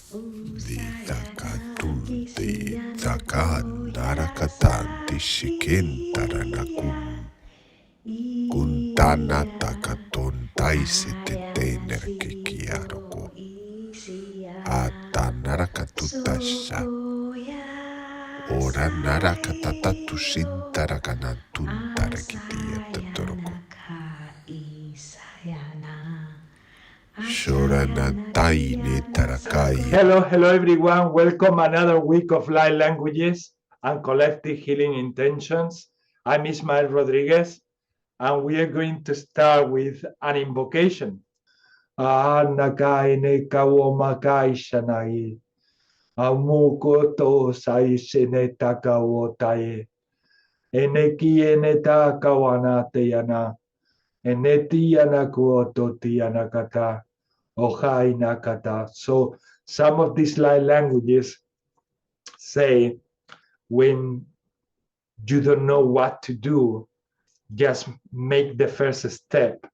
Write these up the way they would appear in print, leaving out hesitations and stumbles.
Ditakatunte takan narakatanti shikentaranakum kuntana takaton taisete tenerkikiaroko atanarakatusha ora narakatatu shintarakanatuntarakitiatatoroko Shoranatai tarakai. Hello everyone. Welcome another week of light languages and collective healing intentions. I'm Ismael Rodriguez, and we are going to start with an invocation. Anakai ne kawomakai shanai. Amukoto sai seneta kawotaye. Eneki eneta kawanate yana. Eneti yana kuototi yanakata. Ohai nakata. So some of these light languages say when you don't know what to do, just make the first step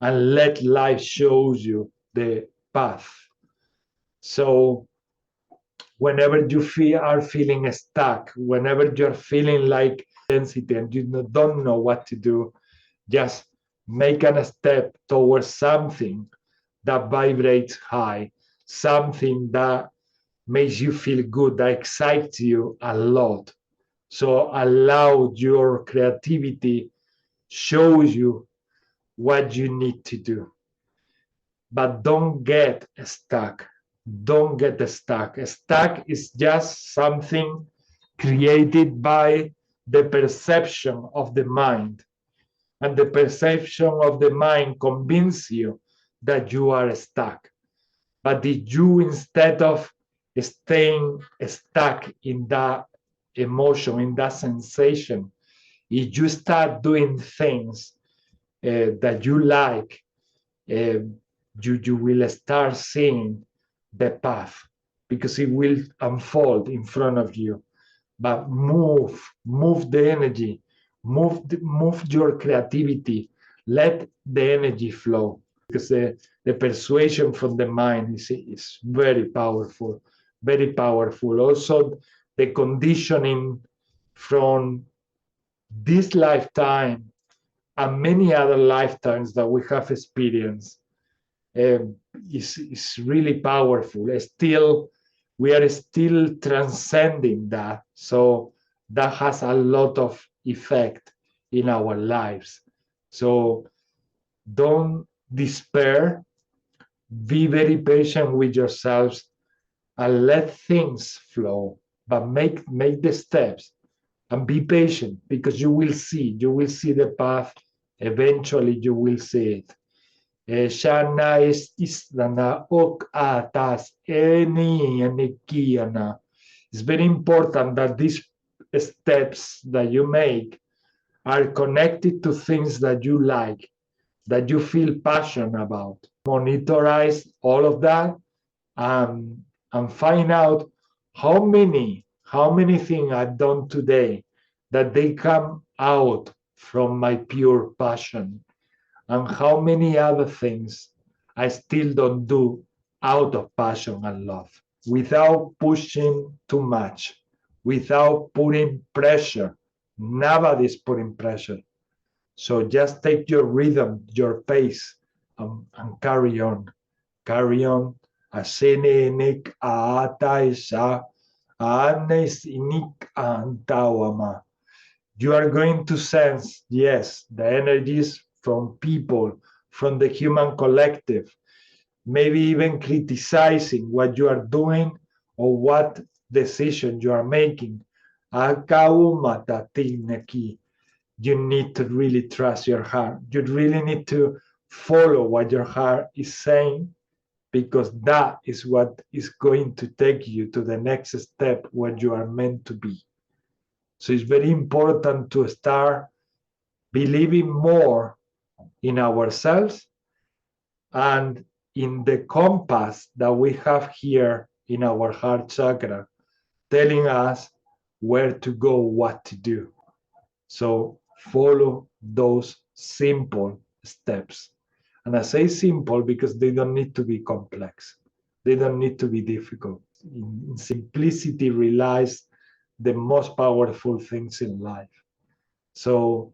and let life shows you the path. So whenever you are feeling stuck, whenever you're feeling like density and you don't know what to do, just make a step towards something that vibrates high, something that makes you feel good, that excites you a lot. So allow your creativity shows you what you need to do. But don't get stuck. Don't get stuck. Stuck is just something created by the perception of the mind. And the perception of the mind convinces you that you are stuck. But if you, instead of staying stuck in that emotion, in that sensation, if you start doing things that you like, you will start seeing the path because it will unfold in front of you. But move the energy, move your creativity, let the energy flow, because the persuasion from the mind is very powerful, very powerful. Also, the conditioning from this lifetime and many other lifetimes that we have experienced is really powerful. We are still transcending that. So that has a lot of effect in our lives. So don't despair. Be very patient with yourselves and let things flow. But make the steps and be patient, because you will see the path. Eventually you will see it. Shana is islana ok atas eni enikiana. It's very important that these steps that you make are connected to things that you like, that you feel passionate about. Monitorize all of that, and find out how many things I've done today that they come out from my pure passion, and how many other things I still don't do out of passion and love, without pushing too much, without putting pressure. Nobody's putting pressure. So just take your rhythm, your pace, and carry on. Carry on. Asenenik aataisa anes inik antawama. You are going to sense, yes, the energies from people, from the human collective, maybe even criticizing what you are doing or what decision you are making. You need to really trust your heart. You really need to follow what your heart is saying, because that is what is going to take you to the next step where you are meant to be. So it's very important to start believing more in ourselves and in the compass that we have here in our heart chakra, telling us where to go, what to do. So follow those simple steps. And I say simple because they don't need to be complex. They don't need to be difficult. In simplicity relies the most powerful things in life. So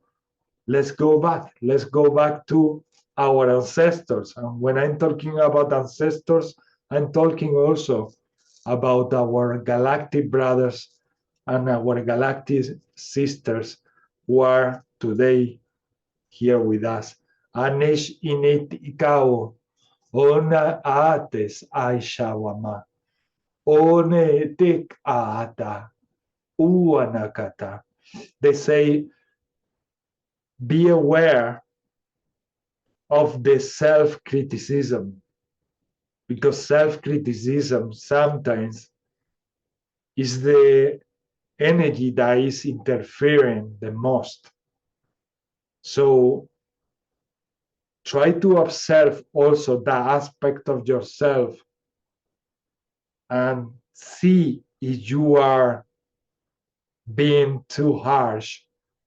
let's go back. Let's go back to our ancestors. And when I'm talking about ancestors, I'm talking also about our galactic brothers and our galactic sisters who are today here with us. Anesh init ikao, ona ates aishawama, one tik aata, uanakata. They say, be aware of the self-criticism, because self-criticism sometimes is the energy that is interfering the most. So try to observe also that aspect of yourself and see if you are being too harsh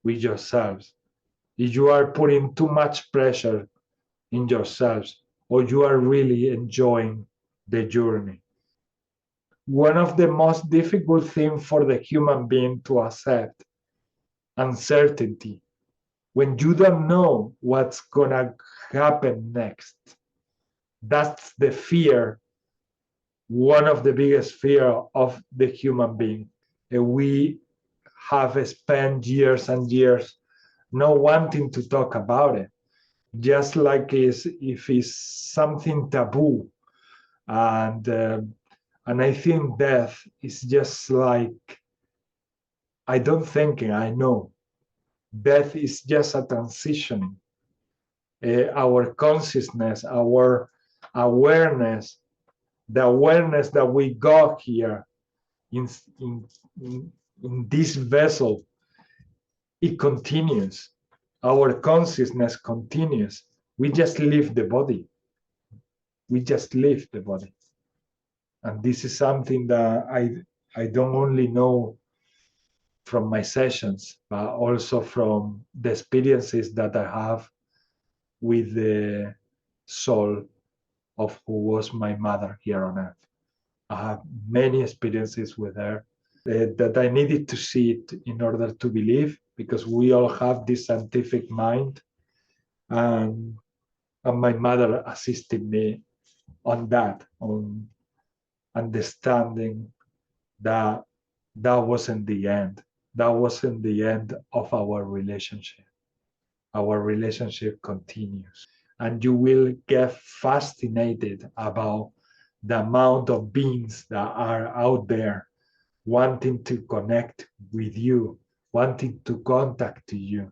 with yourselves, if you are putting too much pressure in yourselves, or you are really enjoying the journey. One of the most difficult things for the human being to accept, uncertainty, when you don't know what's gonna happen next. That's the fear, one of the biggest fear of the human being. We have spent years and years not wanting to talk about it, just like if it's something taboo. And I think death is just like, I don't think, I know. Death is just a transitioning. Our consciousness, our awareness, the awareness that we got here in this vessel, it continues. Our consciousness continues. We just leave the body. We just leave the body. And this is something that I don't only know from my sessions, but also from the experiences that I have with the soul of who was my mother here on earth. I have many experiences with her that I needed to see it in order to believe, because we all have this scientific mind, and my mother assisted me on that, on understanding that that wasn't the end. That wasn't the end of our relationship. Our relationship continues. And you will get fascinated about the amount of beings that are out there wanting to connect with you, wanting to contact you,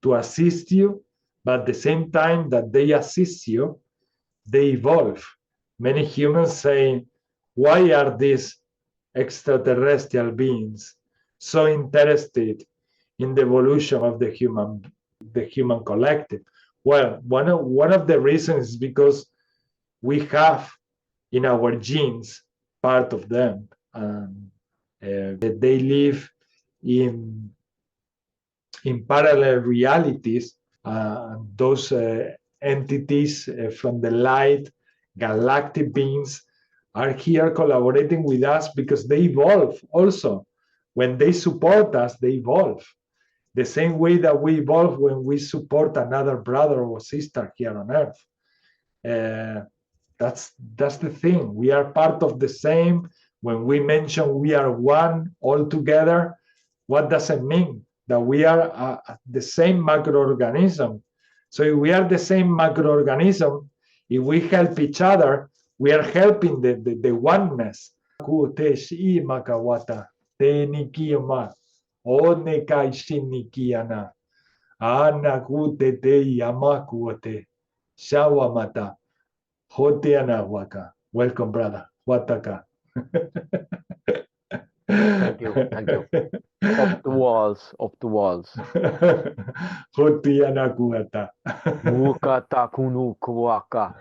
to assist you, but at the same time that they assist you, they evolve. Many humans say, why are these extraterrestrial beings so interested in the evolution of the human collective? Well, one of the reasons is because we have in our genes part of them. They live in parallel realities. Those entities from the light, galactic beings, are here collaborating with us because they evolve also. When they support us, they evolve. The same way that we evolve when we support another brother or sister here on earth. That's the thing. We are part of the same. When we mention we are one all together, what does it mean? That we are the same macroorganism. So if we are the same macroorganism, if we help each other, we are helping the oneness. Welcome, brother. Wataka. Thank you. Thank you. Off the walls. Off the walls. Hotiana kuata. Mukata kunu kuaka.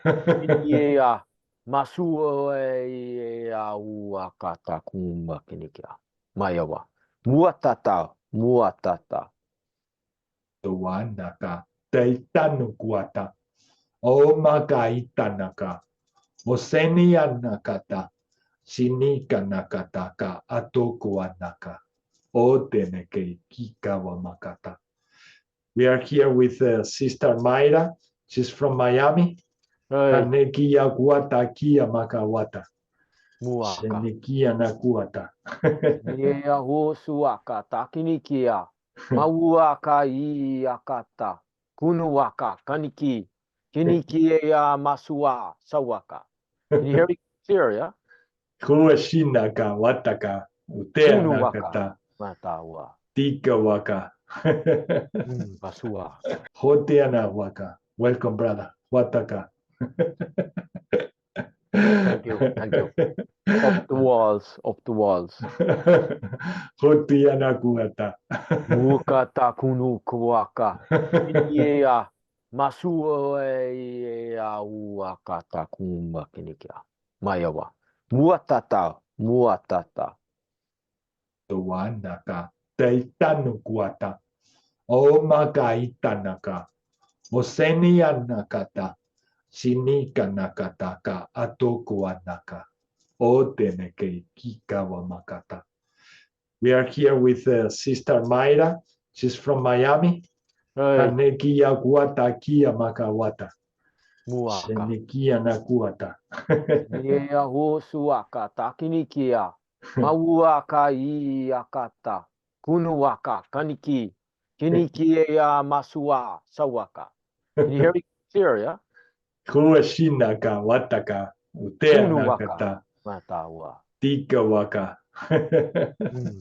Inia. Masuo ya uakata kumba kinikia. Mayawa. Muatata. Muatata. Tuanaka. Teitanu kuata. Omaka itanaka. Oseni anakata, shinika nakata ka atoko anaka, oteneke kikawa makata. We are here with Sister Mayra. She's from Miami. Hey, Kanekia guata kia makawata. muaka. Shenikia nakuata. Nia hosuaka takinikia. Mauaka I akata. Kunuaka kaniki. Kinikia masua sawaka. Can you hear me clear, yeah? Kuashinaka wataka. Utea Kunuaka. nakata. Matawa. Tika waka. Basua. Hoteana waka. Welcome, brother. Wataka. Thank you. Thank you. Up the walls. Up the walls. Hoteana kuata. Mukata kunu kuaka. Inia masua ia uakata kumba kinikia. Mayawa. Muatata. Muatata. Toanaka. Teitanu kuata. Omaka itanaka. Oseni anakata. Shinika nakataka. Atoko anaka. Oteneke kikawa makata. We are here with Sister Mayra. She's from Miami. Hey, Kanekia guata kia makawata. muaka. Shenikia nakuata. Nia hosuaka takinikia. Mauaka I akata. Kunuaka kaniki. Kinikia masua sawaka. Can you hear me clear, yeah? Kuashinaka wataka. Utea Kunuaka. nakata. Matawa. Tika waka.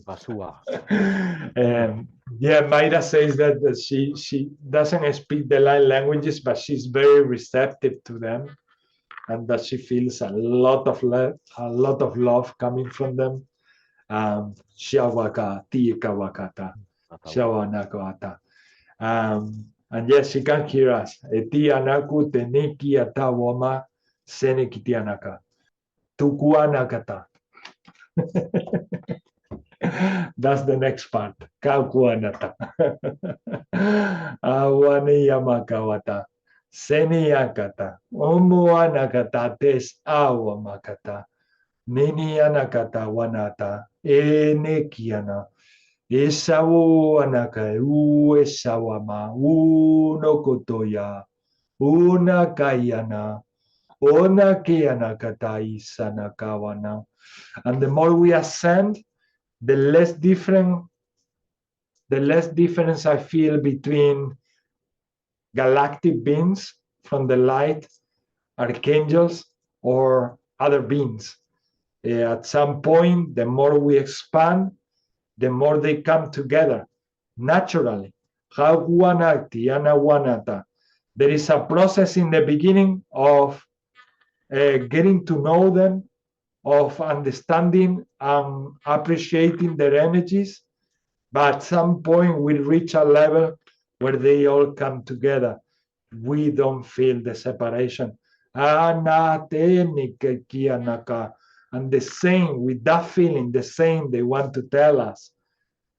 Basua. Yeah, Mayra says that she doesn't speak the languages, but she's very receptive to them, and that she feels a lot of love coming from them. Shawaka, tika wakata, shawanakawata. And yes, she can hear us. Etianaku teniki atawoma senekitianaka. Tukuanakata. That's the next part. Kaukuanata. Awani yamakawata. Seniyakata. Omuanakata tes awamakata. Ninianakata wanata. Enekiana. Esawo anaka. Esawama. Unokotoya. Unakayana. Onakianakata isanakawana. And the more we ascend, the less difference I feel between galactic beings from the light, archangels, or other beings. At some point, the more we expand, the more they come together naturally. There is a process in the beginning of getting to know them, of understanding and appreciating their energies, but at some point we reach a level where they all come together. We don't feel the separation. And the same, with that feeling, the same they want to tell us,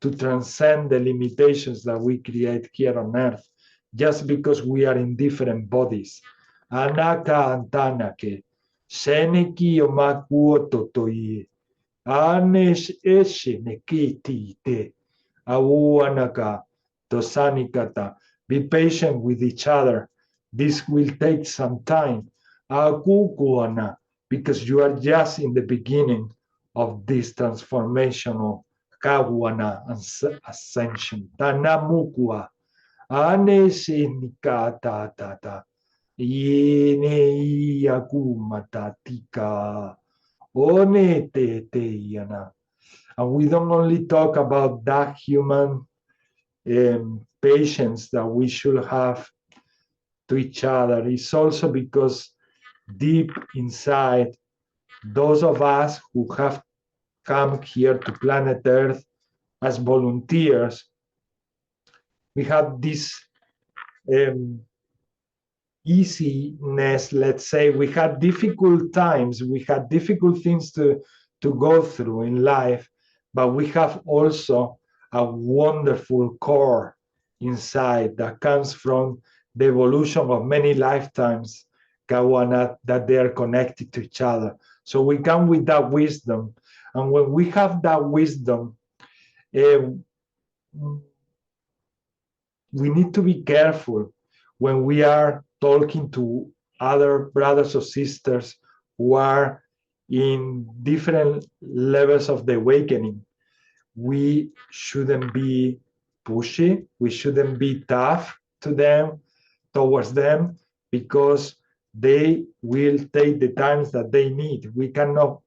to transcend the limitations that we create here on earth, just because we are in different bodies. Anaka antanake. Seneki omakuo totoi. Anesh eshe nekiti te. Awuanaka tosanikata. Be patient with each other. This will take some time. Akukuana, because you are just in the beginning of this transformational kawana ascension. Tanamukua. Anesenikata tata. Yene yakumatatika. One te yana. And we don't only talk about that human patience that we should have to each other. It's also because deep inside, those of us who have come here to planet Earth as volunteers, we have this easiness, let's say. We had difficult times, we had difficult things to go through in life, but we have also a wonderful core inside that comes from the evolution of many lifetimes kawana, that they are connected to each other. So we come with that wisdom. And when we have that wisdom, we need to be careful when we are talking to other brothers or sisters who are in different levels of the awakening. We shouldn't be pushy. We shouldn't be tough towards them, because they will take the times that they need. We cannot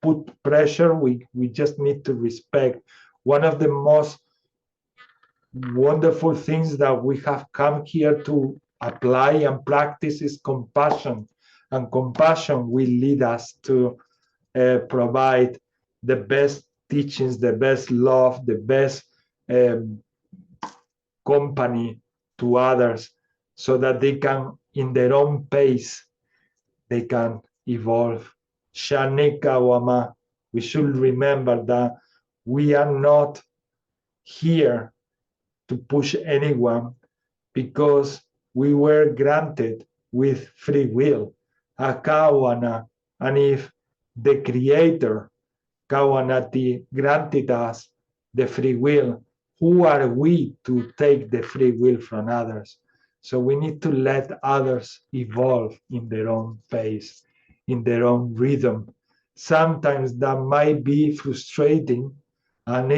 put pressure. We just need to respect. One of the most wonderful things that we have come here to apply and practice is compassion. And compassion will lead us to provide the best teachings, the best love, the best company to others, so that they can, in their own pace, they can evolve. Shanika Wama, we should remember that we are not here to push anyone, because we were granted with free will. Akawana, and if the Creator, Kawanati, granted us the free will, who are we to take the free will from others? So we need to let others evolve in their own pace, in their own rhythm. Sometimes that might be frustrating, but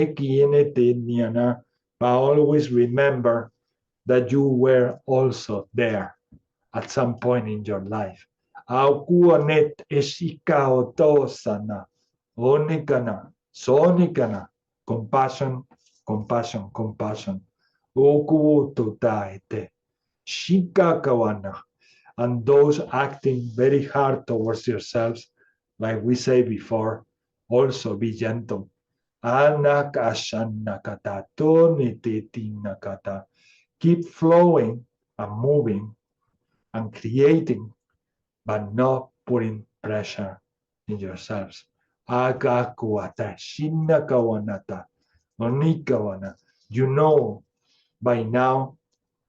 always remember that you were also there at some point in your life. Aukuonet eshika otosana, onikana, sonikana, compassion, compassion, compassion. Okutotaete, shika kawana. And those acting very hard towards yourselves, like we say before, also be gentle. Anakashanakata, tonitetinakata. Keep flowing and moving and creating, but not putting pressure in yourselves. Agakuata, shinakawanata, onikawana. You know by now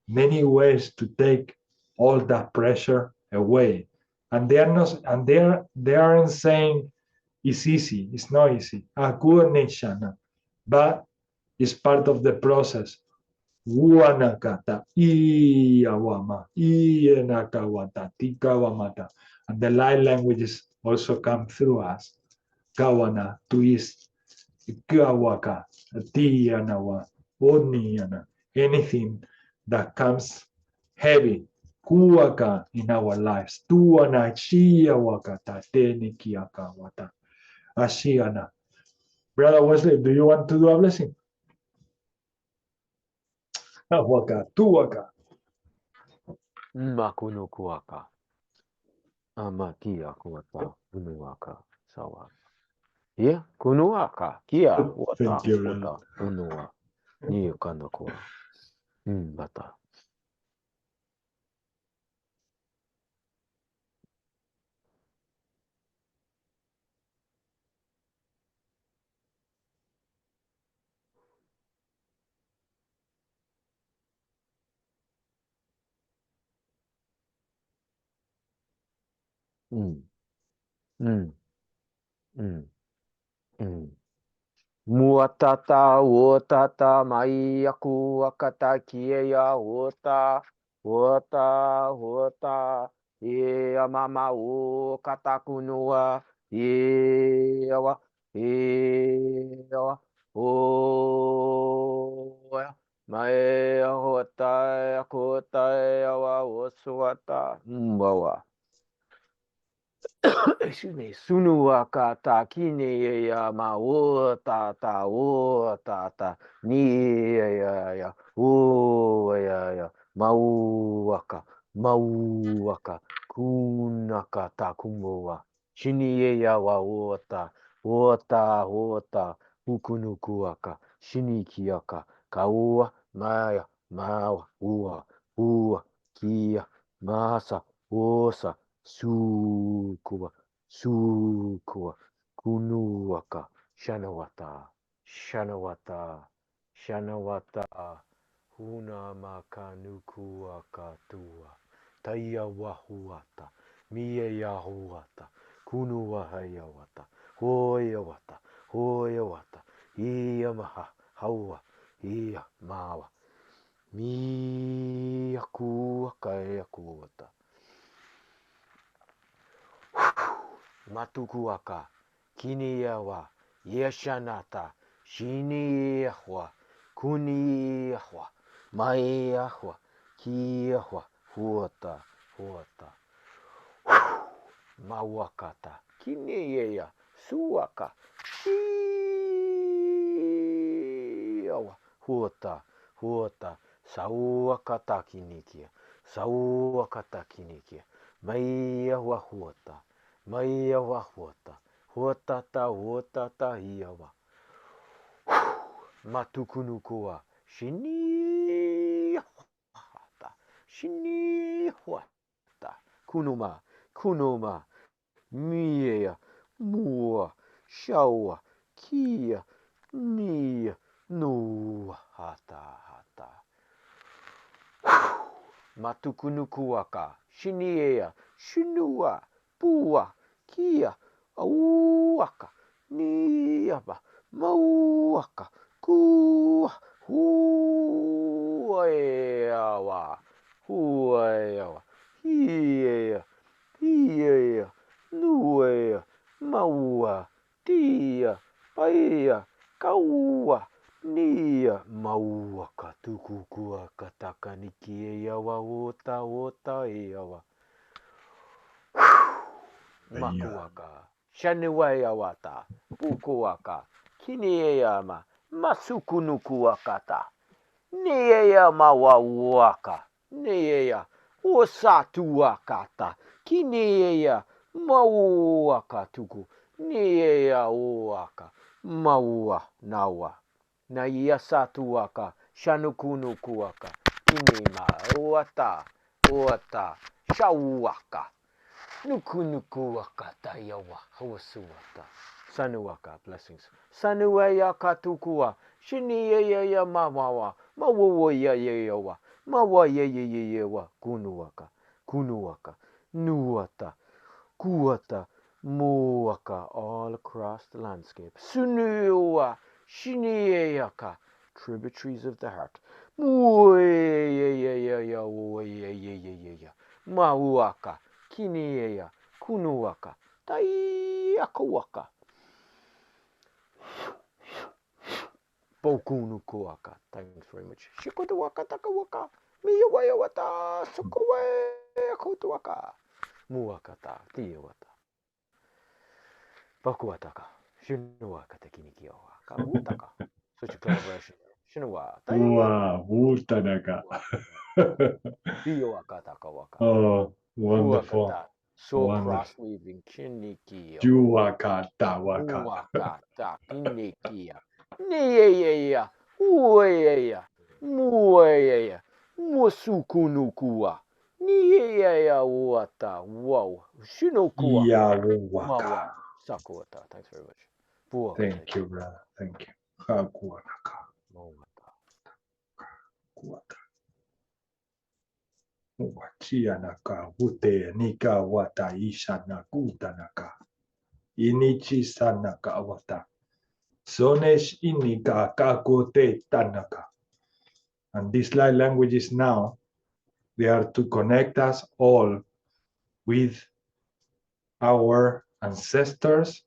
many ways to take all that pressure away. And they are not, and they aren't saying it's easy. It's not easy. But it's part of the process. Wanakata, Iawama, Ienakawata, Tikawamata. And the light languages also come through us. Kawana, twist, Kawaka, Tianawa, Oniana, anything that comes heavy, Kuaka in our lives. Tuana, Chiawakata, Tenikiakawata, Ashiana. Brother Wesley, do you want to do a blessing? Waka, tuwaka. Makunukuaka. Amakia kuata unuaka sawa. Yeah, kunuaka kia wata Thank you, brother. wata unua ni kanakua. Bata. Mm. Mm. Mm. Mm. Muatata, wotata, mai aku akata kieya, wota, wota, wota, e mama o katakunua, e awa, o mai ahota, akota, awa, osuata, mbawa. Excuse me. Sunu wakata kine ya ma o tata ni ya mauaka kunaka ta kumoa shini ya wa ota hukunukuaka shini kiaka kaua maya mawa ua kia masa osa Sukua, kunuaka, shanawata, huna makanukuaka tua, taya wahuata, Mia huata. Kunua haya wata. Hoya wata. Hoya wata. Ia maha. Haua. Ia mawa. Mia kua kaya kuata. Matukuaka. Kiniawa. Yeshanata. Shiniahwa. Kuniahwa. Maiahwa. Kiahwa. Huata. Huata. Mawakata. Kiniea. Suaka. Shiawa. Huata. Huata. Sauakata kinikia. Sauakata kinikia. Maiahwa huata. Maiahwa huata. Huatata. Huatata iawa. Matukunukua. Shiniahwata. Shiniahwata. Kunuma. Kunuma. Mia. Mua. Shaua. Kia. Nia. Nua. Hata. Hata. Matukunukuaka. Shiniea. Shinua. Pua. Kia. Auaka. Niaba. Mauaka. Kua. Huaeawa. Huaeawa. Hiea. Hiea. Nuea. Maua. Tia. Paia. Kaua. Nia. Mauaka. Tukukua. Katakaniki eawa. Ota. Ota eawa. Makuaka. Shanuea wata. Pukuaka. Kinieama. Masukunukuakata. Niea mawawaka. Niea. Osatuakata. Kiniea. Mauakatuku. Niea oaka. Maua. Nawa. Naia satuaka. Shanukunukuaka. Kinima. Oata. Oata. Shauaka. Nukunukuaka tayawa. Hawasuata. Sanuaka. Blessings. Sanuaya katukua. Shiniya mawawa. Mawawa yawa. Mawa yawa. Kunuaka. Kunuaka. Nuata. Kuata. Muaka. All across the landscape. Sunua. Shiniyaka. Tributaries of the heart. Muya. Mauaka. Kiniea. Kunuaka. Taiakuaka. Bokunukuaka. Thanks very much. Shikotuaka takawaka. Miyawaya wata. Sukawe kotuaka. Muakata. Tiawata. Bokuataka. Shinuaka tekinikiawa. Kautaka. Such a collaboration. Shinua. Wow, Wutanaka. Tiawaka takawaka. Oh, wonderful. Huakata. So Wonderful. cross-weaving. Kinikiawa. Juwakata waka. Muakata. Kinikia. Niea. Uea. Muea. Musukunukua. Niea wata. Wow. Shinokua. Yawaka. Mawa. Sakuata. Thanks very much. Thank you, brother. Thank you. Hakuanaka. Mawata. Kuata. Wachia naka. Wute nika wata isha nakuta naka. Inichi sanaka wata. Sonesh inika kakote tanaka. And these light languages now, they are to connect us all with our ancestors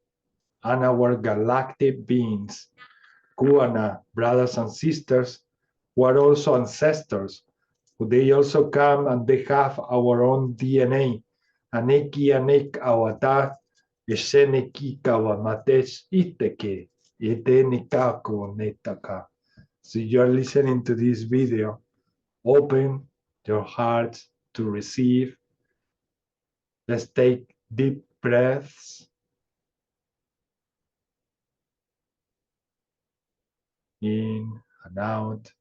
and our galactic beings, Kuana, brothers and sisters, who are also ancestors. They also come and they have our own DNA. Aneki anek awata, esheneki kawamatesh iteke, etenikako netaka. So you're listening to this video, open your hearts to receive. Let's take deep breaths. In and out,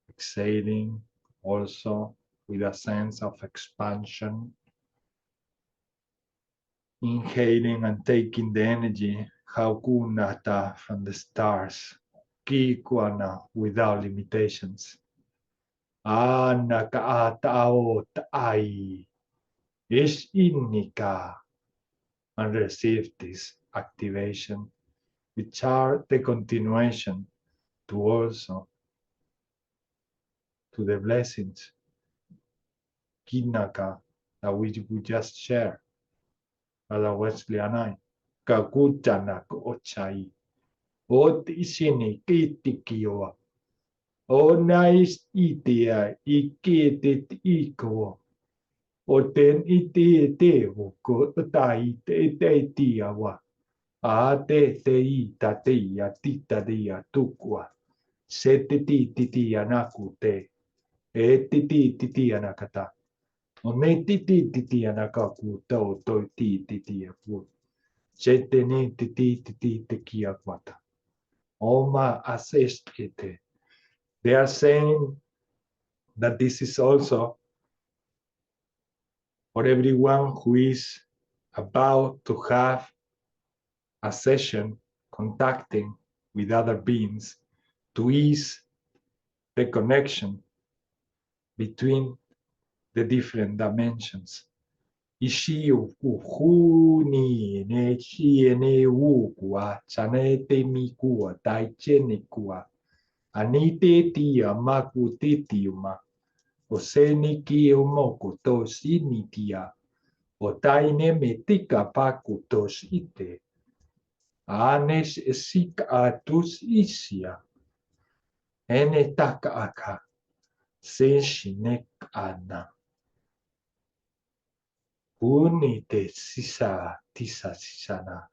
exhaling also with a sense of expansion. Inhaling and taking the energy, Haukunata from the stars, Kikuana without limitations. Anakaatao tai, Ish Inika and receive this activation, which are the continuation to also to the blessings Kinaka that we just share, Brother Wesley and I. Kakutanak ochai. O tisini kitikiwa. O nais itia iketit iko. O ten ite te ko tai te tiawa. A te i tatia tita dia tukwa. Se ti anakute. E ti anakata. O ne ti anakaku to ti apu. Se te ne ti kia kwata. Oma assist it. They are saying that this is also for everyone who is about to have a session contacting with other beings to ease the connection between the different dimensions. Ishi uhuni ne chie ne ukua chanete mikua taichenikua anite tia makutitiuma oseniki umoko tosinitia otaine metika pakutos ite anes sik atus isia ene takaka senshinek ana unite sisa tisa sisana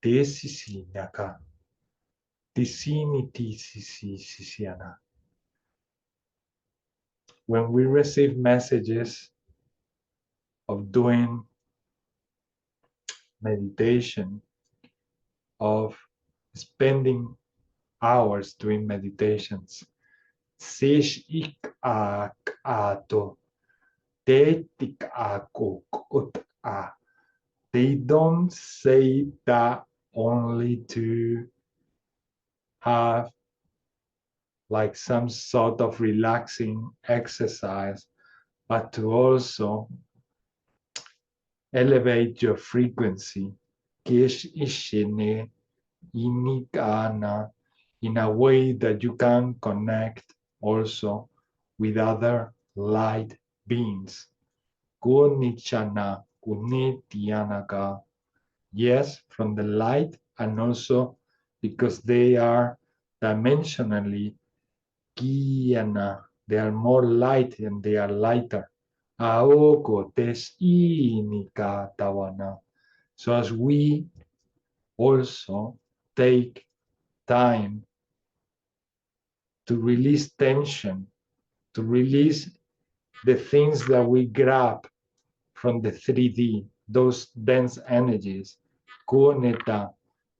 tesisinaka tisini tisisiana. When we receive messages of doing meditation, of spending hours doing meditations, sish ik ato tetik a. They don't say that only to have like some sort of relaxing exercise, but to also elevate your frequency, kish ishine inikana, in a way that you can connect also with other light beings. Kunichana, kunitianaka. Yes, from the light, and also because they are dimensionally kiana, they are more light and they are lighter. Aoko tes inika tawana. So as we also take time to release tension, to release the things that we grab from the 3D, those dense energies, kuneta,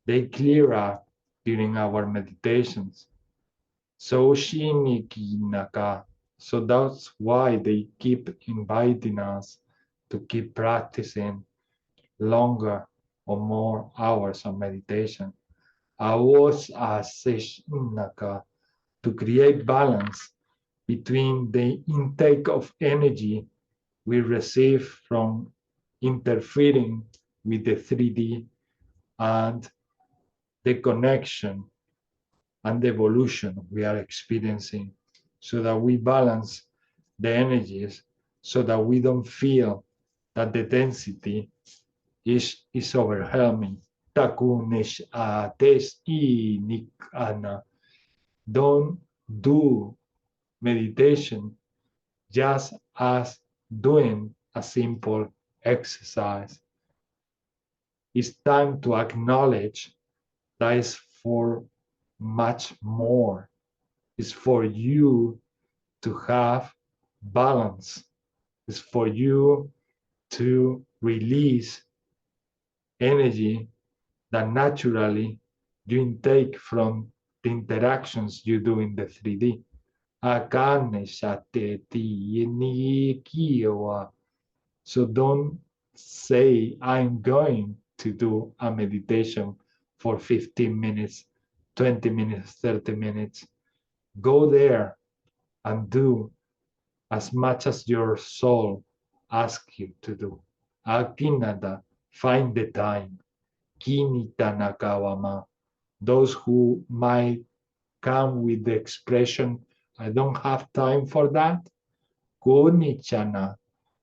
they clear up during our meditations. So shinikinaka. So that's why they keep inviting us to keep practicing longer or more hours of meditation. Awas aseshinaka, to create balance between the intake of energy we receive from interfering with the 3D and the connection and the evolution we are experiencing, so that we balance the energies, so that we don't feel that the density is overwhelming. Takunesh ates nikana. Don't do meditation just as doing a simple exercise. It's time to acknowledge that it's for much more. It's for you to have balance. It's for you to release energy that naturally you intake from the interactions you do in the 3D. So don't say, I'm going to do a meditation for 15 minutes, 20 minutes, 30 minutes. Go there and do as much as your soul ask you to do. Akinada, find the time. Kinita nakawama. Those who might come with the expression, I don't have time for that. Konichana,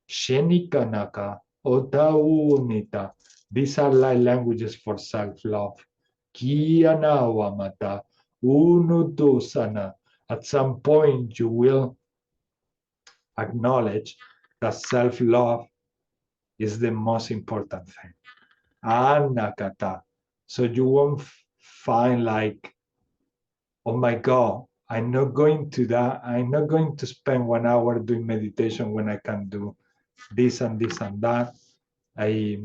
shenikanaka, otaunita. These are like languages for self-love. Kianawamata, unudusana. At some point, you will acknowledge that self-love is the most important thing. Anakata. So you won't find like, oh my God, I'm not going to that. I'm not going to spend 1 hour doing meditation when I can do this and this and that. I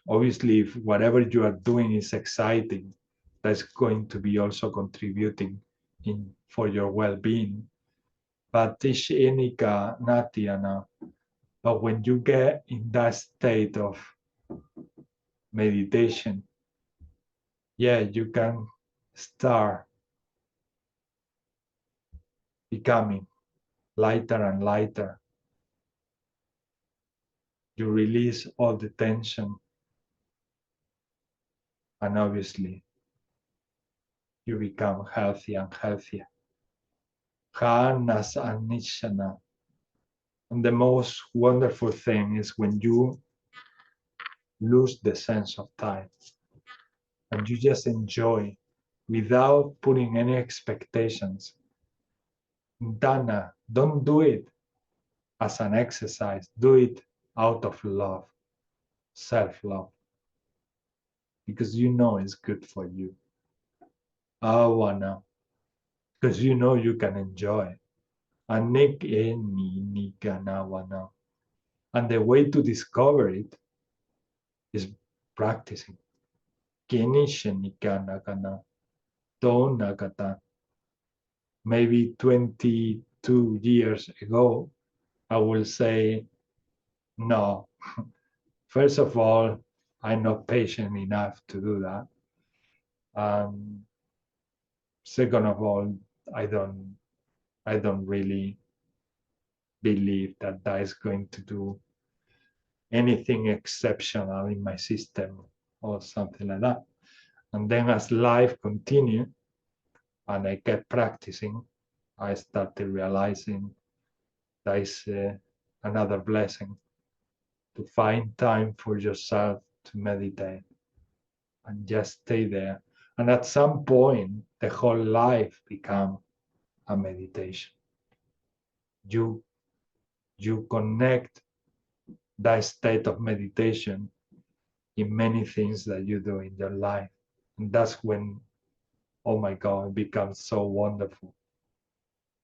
obviously, if whatever you are doing is exciting, that's going to be also contributing in for your well-being. But tishenika natiana. But when you get in that state of meditation, yeah, you can start becoming lighter and lighter. You release all the tension, and obviously you become healthier and healthier. Hanas and nishana. And the most wonderful thing is when you lose the sense of time and you just enjoy without putting any expectations. Dana, don't do it as an exercise, do it out of love, self-love, because you know it's good for you. Awana, because you know you can enjoy. Anik eni nikanawana. And the way to discover it is practicing. Kenishenikana Tonakata. Maybe 22 years ago, I will say, no. First of all, I'm not patient enough to do that. Second of all, I don't really believe that that is going to do anything exceptional in my system or something like that. And then as life continued and I kept practicing, I started realizing that is another blessing to find time for yourself to meditate and just stay there. And at some point, the whole life become a meditation. You connect that state of meditation in many things that you do in your life. And that's when, oh my God, it becomes so wonderful.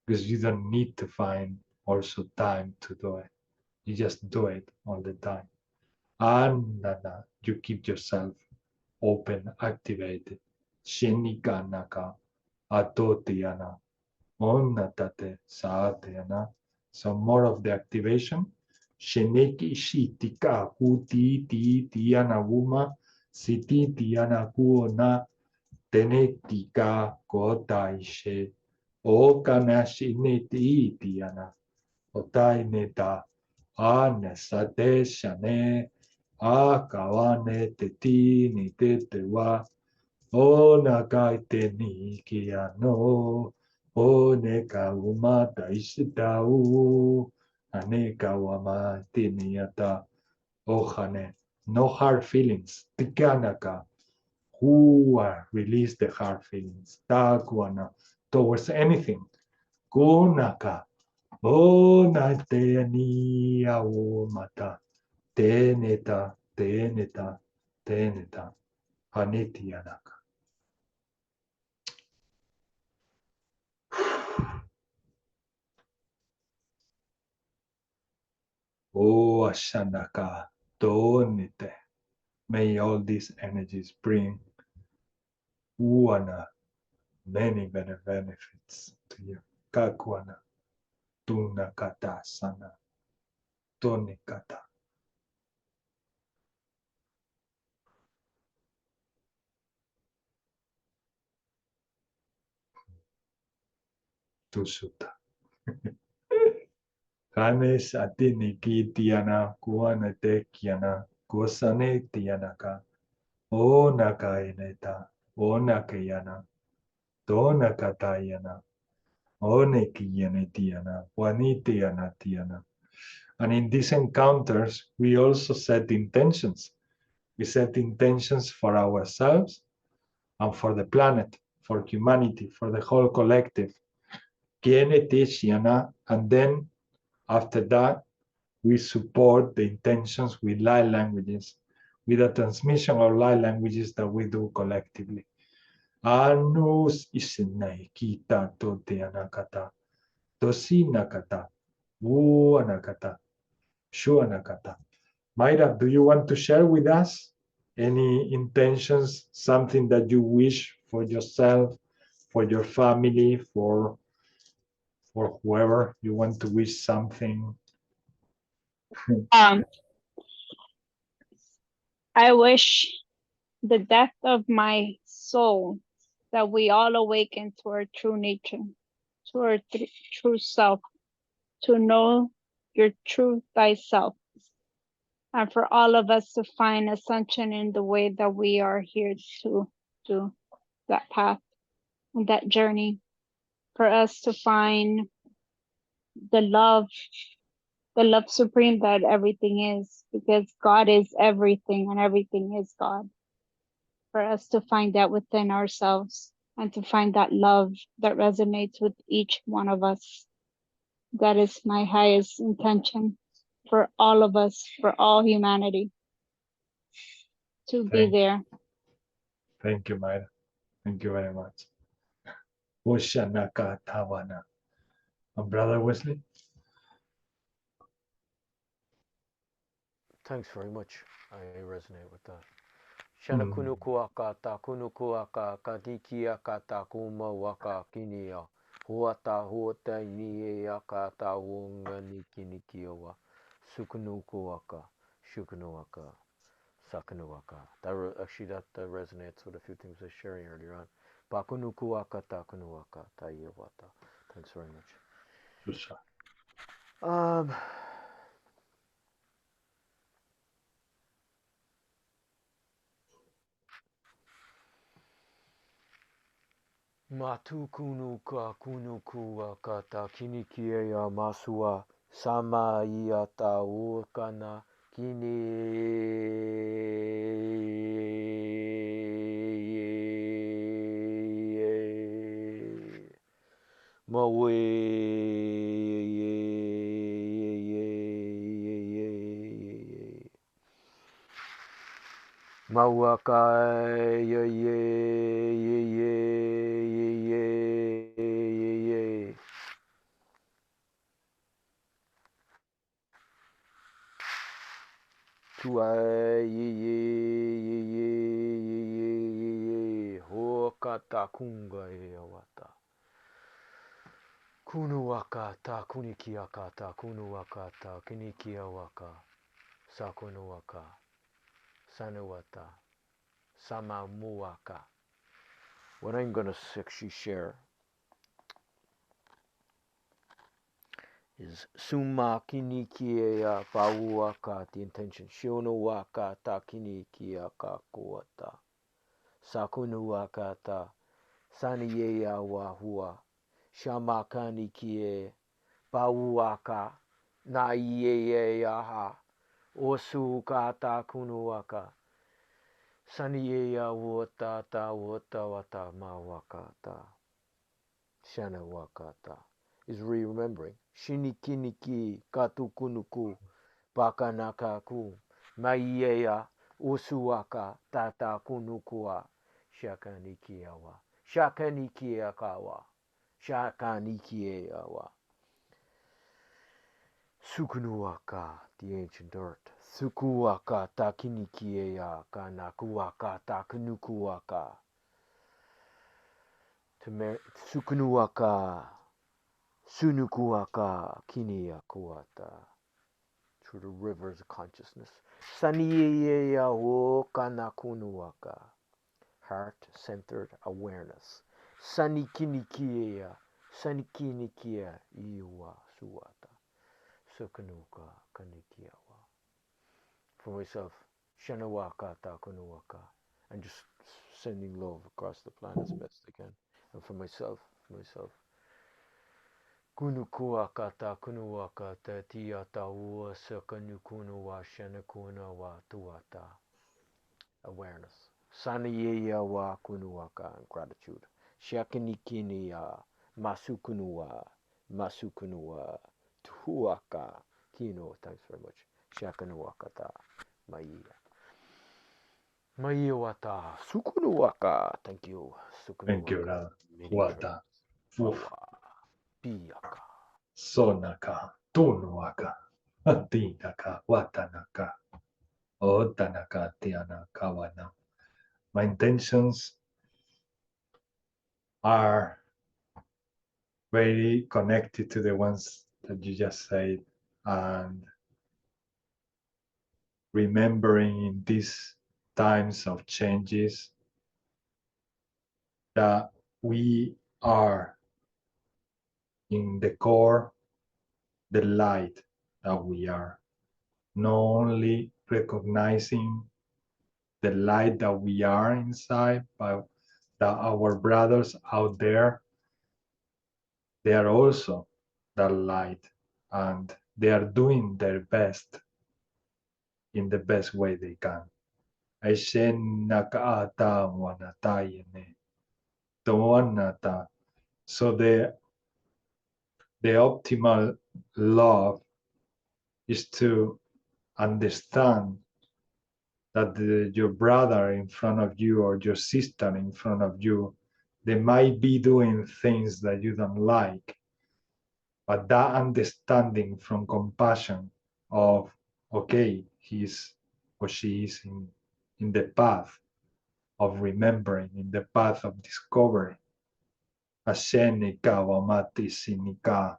Because you don't need to find also time to do it. You just do it all the time. And you keep yourself open, activated. Shenikanaka, atotiana, onnatate, saateana. So more of the activation. Sheneki shitika, kuti ti tiana guma, siti tiana kuona, tenetika kotaishe, okana shineti tiana, otaineta, anesate shane, akawane teti ni tetewa, onakai teni kiano, oneka umata ishitau, aneka wama teniata, ohane. No hard feelings. Tikanaka. Who release the hard feelings. Takwana. Towards anything. Kunaka. Onateni awomata. Teneta, teneta, teneta. Hanitianaka. Oh, Ashanaka. Tonite. May all these energies bring Uana many benefits to you. Kakwana. Tunakata sana. Tonikata. Tusuta. Kanes atiniki tiana kuanete kiana kusane tianaka. O nakaineta. O nakayana. Do nakatayana. O nekiyane tiana. Wanitiana tiana. And in these encounters, we also set intentions. We set intentions for ourselves and for the planet, for humanity, for the whole collective. And then after that, we support the intentions with light languages, with the transmission of light languages that we do collectively. Anus isinai kita tote anakata, tosi nakata, wu anakata, shu anakata. Mayra, do you want to share with us any intentions, something that you wish for yourself, for your family, for whoever you want to wish something? Um, I wish the depth of my soul that we all awaken to our true nature, to our true self, to know your true thyself, and for all of us to find ascension in the way that we are here to do that path and that journey, for us to find the love supreme that everything is, because God is everything and everything is God. For us to find that within ourselves and to find that love that resonates with each one of us. That is my highest intention for all of us, for all humanity, to be there. Thank you, Mayra. Thank you very much. Oshanaka Tawana. And Brother Wesley? Thanks very much. I resonate with that. Shana kunu kuaka ta kunu kuaka kadikia kata kuma waka kinia. Huata ni akata wunga nikinikiwa. Sukunu kuaka. Shukunuaka. Sakunuaka. That resonates with a few things I was sharing earlier on. Bakunu kuaka ta kunuaka ta yawata. Thanks very much. Matu kunu kata kinikia ya masua sama iata ukana kini mawe mawaka Hokata kunga wata. Kunuwaka ta kunikiaka ta kunuwaka ta kinikia waka. Sakunuwaka. Sanuwata. Samamuwaka. What I'm going to actually share is Summa kinikia pauaka, the intention. Shionowaka ta kinikia kakuata. Sakunuwaka ta saniyeya wahua. Shamakani kie pauaka na yeyaha. Osukata kunuwaka. Saniyeya wata wata mawakata. Shana wakata is remembering. Shinikiniki katukunuku pakanakaku maiyeya usuaka tata kunukua shakanikiawa. Shakanikiakawa. Shakanikiawa. Sukunuaka, the ancient earth. Sukuaka takinikiea kanakuaka takunukuaka. Sukunuaka, Sunukuaka, Kinia Kuata, through the rivers of consciousness. Saniyeya Wokanakunuaka, heart-centered awareness. Sanikinikia, Sanikinikia Iwa Suata. Sukanuka Kanikiawa. For myself, Shanawaka Takunuaka. And just sending love across the planet as best I can. And for myself, Kunukuaka Takunuaka Tiata Ua Sukanukunuwa Shanakuna wa Tuata. Awareness. Saniya wa Kunuaka and gratitude. Shakinikini Masukunua Tuhuaka Kino. Thanks very much. Shakanuakata Maiya. Maiwata Sukunuaka. Thank you. Thank you, Sukunuaka. brother. Many Wata. Uf. Piyaka. Sonaka. Tunuaka. Atinaka. Watanaka. Otanaka. Tiana. Kawana. My intentions are very connected to the ones that you just said, and remembering in these times of changes that we are in the core, the light that we are, not only recognizing the light that we are inside, but that our brothers out there, they are also that light, and they are doing their best in the best way they can. Aishen nakaata wanatayene. Tawanata. So the optimal love is to understand that your brother in front of you or your sister in front of you, they might be doing things that you don't like, but that understanding from compassion of, okay, he's or she is in the path of remembering, in the path of discovery. Ashenika wamati sinika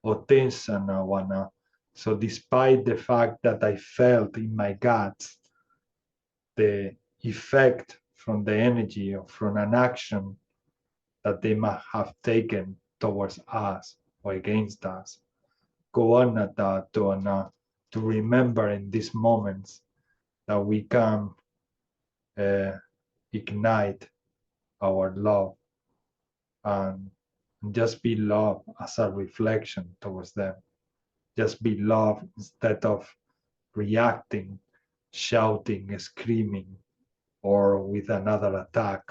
otensana wana. So despite the fact that I felt in my guts the effect from the energy or from an action that they might have taken towards us or against us, to remember in these moments that we can ignite our love and just be love as a reflection towards them. Just be love instead of reacting, shouting, screaming, or with another attack.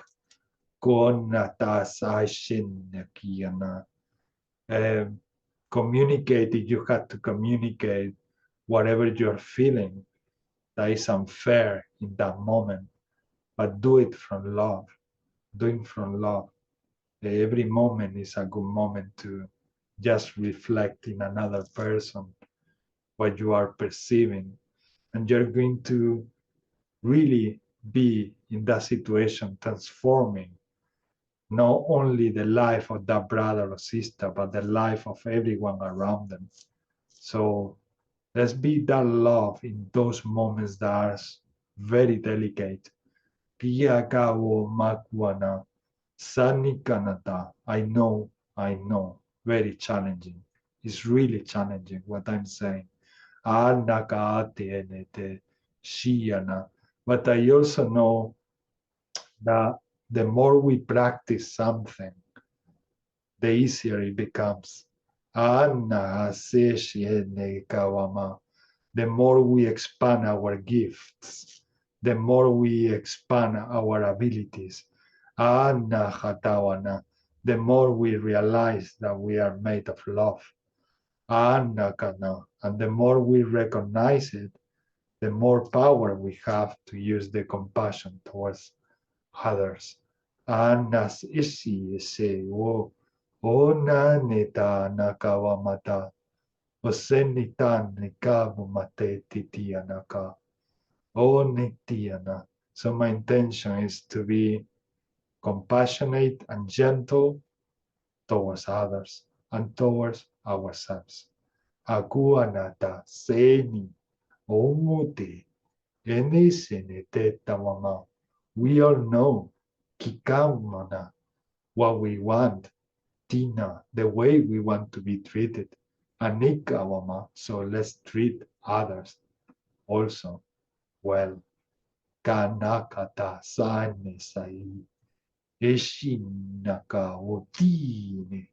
Communicate if you have to communicate whatever you're feeling that is unfair in that moment, but do it from love. Doing from love. Every moment is a good moment to just reflect in another person what you are perceiving, and you're going to really be in that situation transforming not only the life of that brother or sister, but the life of everyone around them. So let's be that love in those moments that are very delicate. Piyakawo makwana sanikanata. I know, very challenging. It's really challenging what I'm saying. Anakaate shiana. But I also know that the more we practice something, the easier it becomes. The more we expand our gifts, the more we expand our abilities. The more we realize that we are made of love. And the more we recognize it, the more power we have to use the compassion towards others. Anas isi se wo ona neta nakawamata osenitan nikavumate titianaka o nitiana. So my intention is to be compassionate and gentle towards others and towards ourselves. Akuanata seni omute enisene tetamama. We all know Kikamana, what we want, Tina, the way we want to be treated. anikawama. So let's treat others also well. Kanakata sane sai. Eshinaka otine.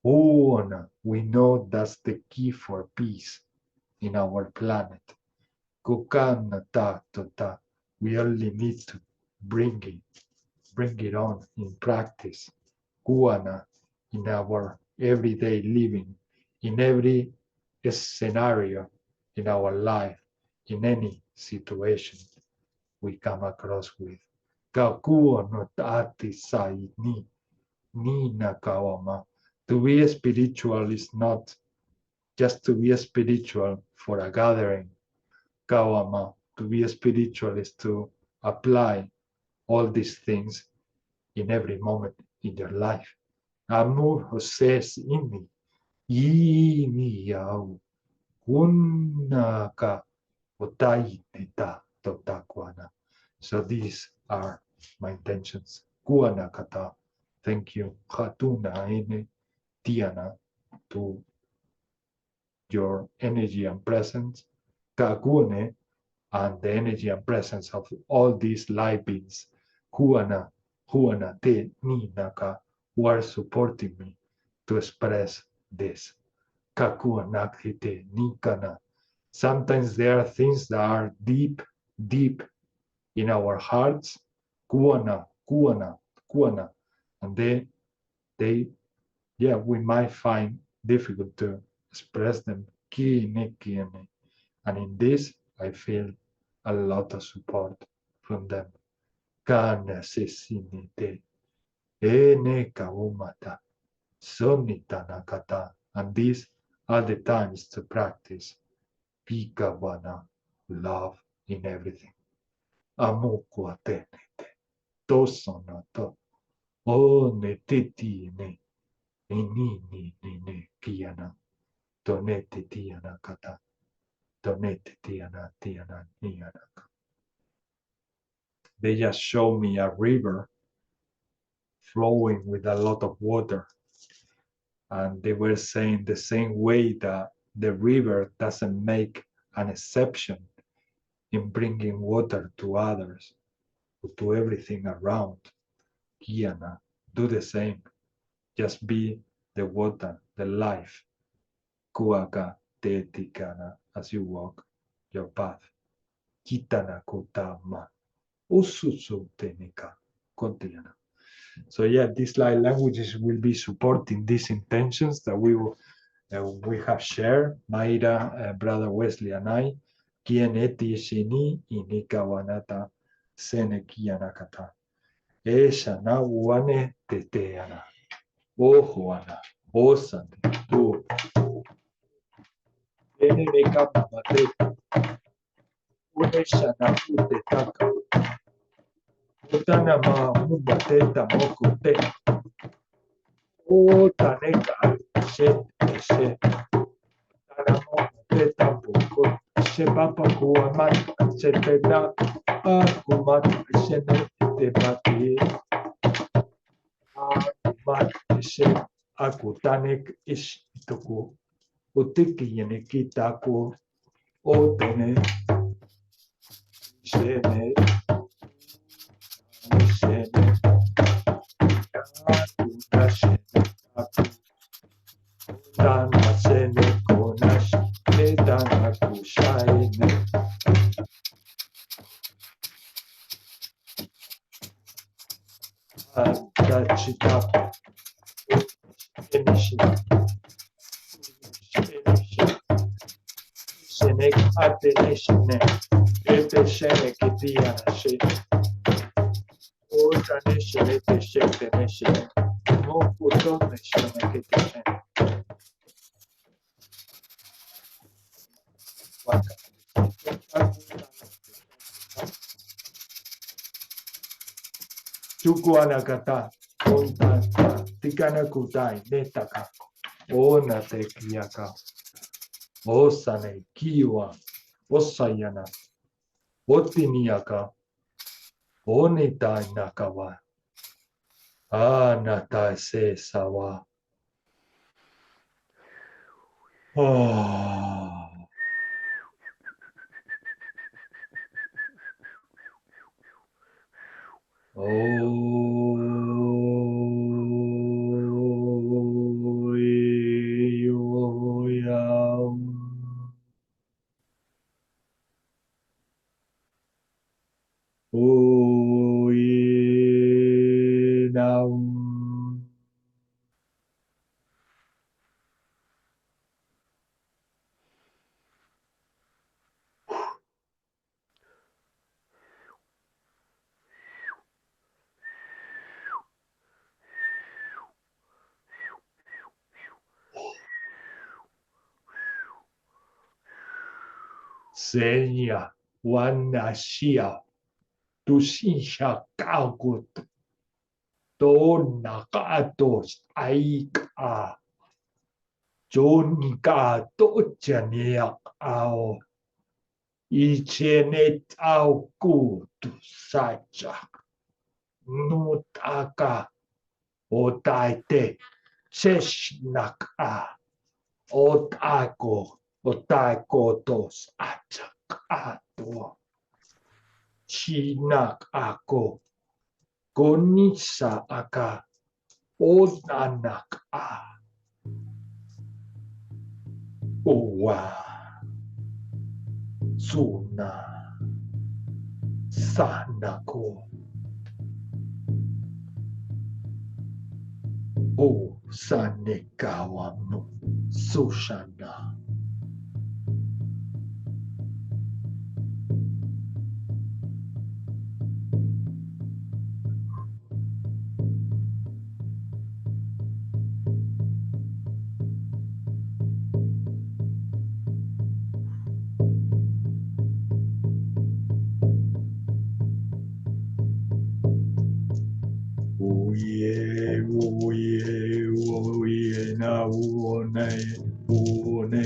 Ona. We know that's the key for peace in our planet. Kukanata tota. We only need to bring it on in practice. Kuana in our everyday living, in every scenario in our life, in any situation we come across with. Kakuo no tati sai ni nakawama. To be spiritual is not just to be spiritual for a gathering. Kawama, to be spiritual is to apply all these things in every moment in your life. Amor says in me, yau, kunaka, otai neta, totakwana. So these are my intentions. Kuana kata. Thank you. Hatuna ene tiana to your energy and presence. Kakune and the energy and presence of all these live beings. Huana te ni naka, who are supporting me to express this. Kakua nakite nikana. Sometimes there are things that are deep in our hearts. Kuana, and we might find difficult to express them. And in this, I feel a lot of support from them. Kana sesinite, ene kaumata, sonita nakata. And these are the times to practice Pikawana, love in everything. Amukwa tenete, tosonato, o netitine, ni kiana, donete tiana kata, donete tiana nianaka. They just show me a river flowing with a lot of water. And they were saying the same way that the river doesn't make an exception in bringing water to others, to everything around. Kiana, do the same. Just be the water, the life. Kuaka te tikana as you walk your path. Kitana kutama. Ususu tenika. Kontiana. So yeah, these light languages will be supporting these intentions that we have shared, Mayra, Brother Wesley, and I. Kieneti shini inikawanata senekianakata. Esha na wane teteana. Ohuana. Osane. Tu. Eneka mamate. Unesha na utetaka. Utana ma mubateta mokute. O taneka she. Tanamo teta poko. She papa kuamat. She teta akumat. She ne te pati. Akumat. She akutanek ish toku. Utiki yeneki ko. O tene. She ne. She ne. Akutashe. Dana sene konash, dana kushaine. Dachita, enishi, senek ateneshine, ete shene kitiana she, otra neshine te shete neshine, mo puto neshine kitishene. Waka. Chukuana kata, kontanta, tikana kutai, netaka, ona te kiaka, osane, kiwa, osayana, otiniaka, onitai nakawa, anata se sawa. Oh. Senya wanashia tushisha kagut dona katos aika jonika tochaniak ao ichenet au kutu sacha nutaka otaite cheshnak a otako otakotos achakato chinak ako konisa aka onanak a owa suna sanako o sanekawa no sushana. Uye, na uone. Uine,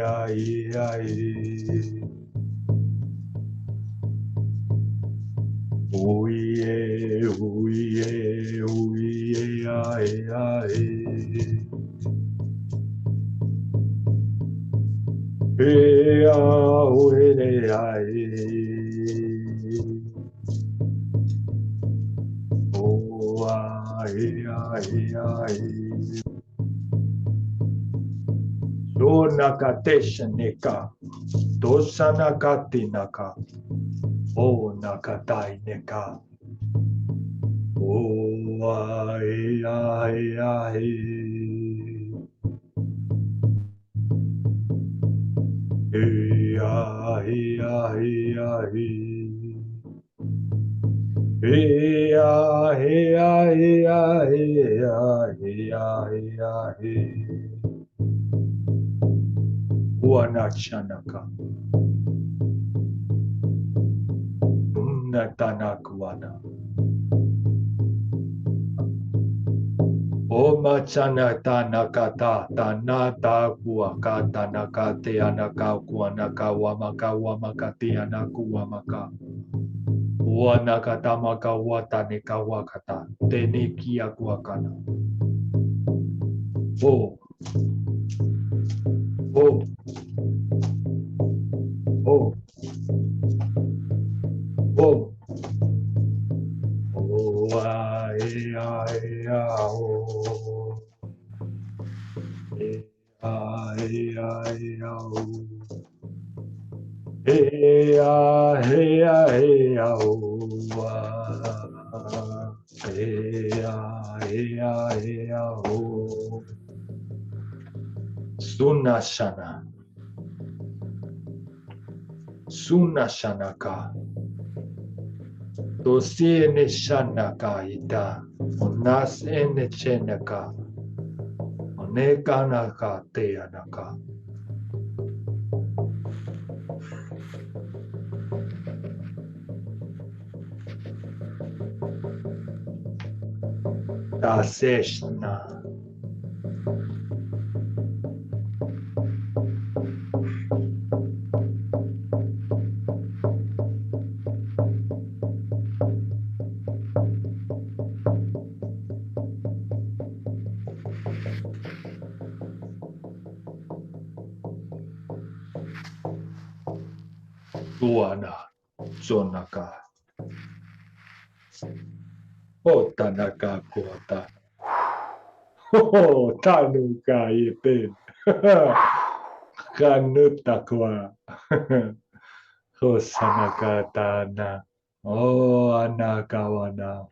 ai. Uye, ai. Uine, ai. Donakateshaneka, dosanakatinaka, o nakataineka, o ai. Wanachanaka Unatanakuana Oma Chanatanakata Tanata Kuakata Nakate Anaka Kuanaka Wamakati Anakuamaka Wanakatamaka Watanika Wakata Tenikia Kuakana Oh Sunashanaka Dosiene Shanaka Ita Onas ene Chenaka Onekanaka Teanaka Daseshna Tuana, Sonaka, Otanaka Kuata, Oh, Tanuka Yeten, Kanutakwa, Hosanakatana, Oh, Anakawana.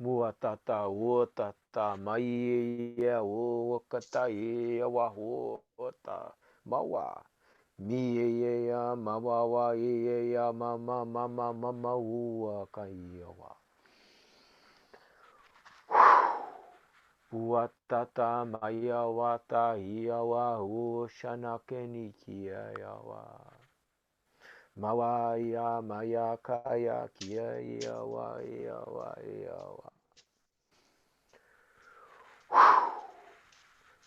Muatata, uotata, maia, uokata, ia, wahuota, mawa. Mia, mawawa, ia, mama, mama, mama, uaka, iawa. Uatata, maia, wata, iawa, ushanakeni, kia, iawa. Mawaya, maya, kaya, kia, iawa, iawa, iawa.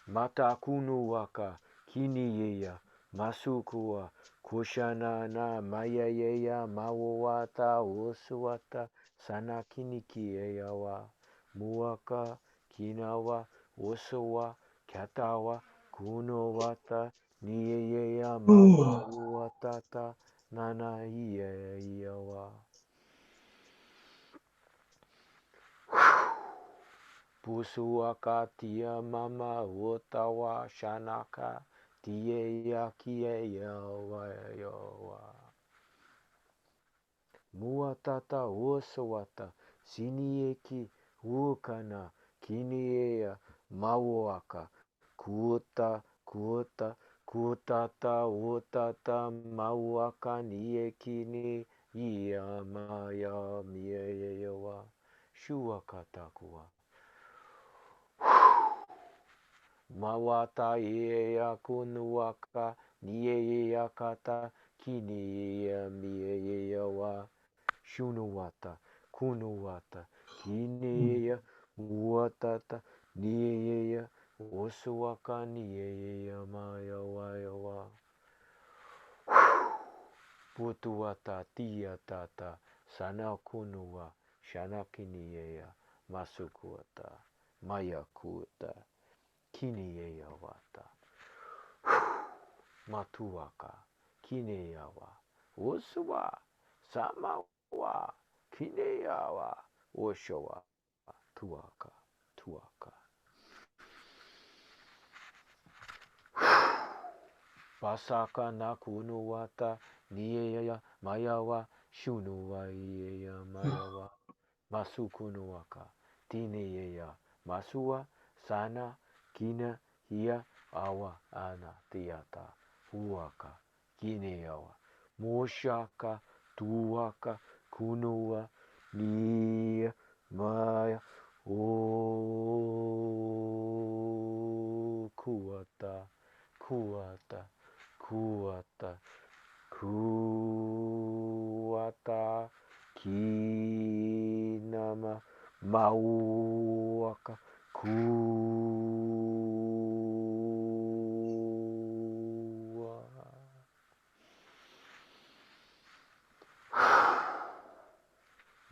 Mata kunu waka, kini yeya, masukua, kushana na maya yeya, mawata, usuwata, sana kini kiyawa, muaka, kinawa, usuwa, katawa, kuno wata, niye yeya, mawatata, nana iyawa. Pusuaka tia mama utawa shanaka tia kia yawa yawa. Muatata usawata sinieki ukana kiniea mawaka kuta kuta kutata utata mawaka nieki ni ia maya mia yawa shuakatakua. Mawata ea kunuaka niea kata kinia mia wa shunuwata kunuwata kinia muatata niea usuwaka niea maya wa putuwata tia tata sana kunuwa shanakinia masukuata maya kuta Kineya wata matuaka kineyawa usuwa samawa kineyawa oshawa tuaka tuaka pasaka na kunuwata niyeya mayawa shunuwa iyeya mayawa masukunuaka tineyeya masuwa sana kina hia awa ana tiata huaka kineawa moshaka tuaka kunua nia maya o kuata kuata kuata kuata kinama mauaka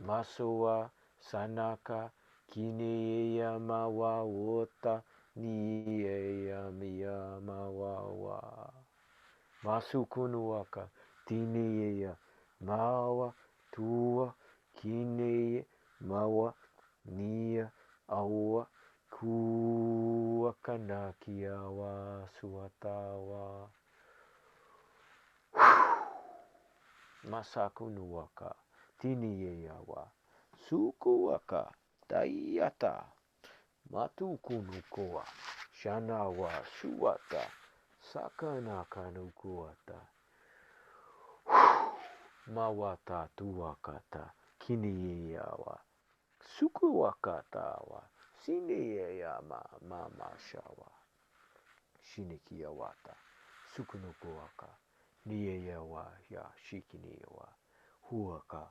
Masua sanaka kineya mawa wota niya miya mawawa masukunuaka tineya mawa tua kineya mawa niya awa kuakanakiawa suatawa masakunuaka tineyawa sukuaka tayata matukunukoa shanawa suata sakanakanukuata mawata tuakata kineyawa sukuakatawa sineyama mamashawa shinikiyawata sukunukuaka niyeyawa ya shikiniyawa huaka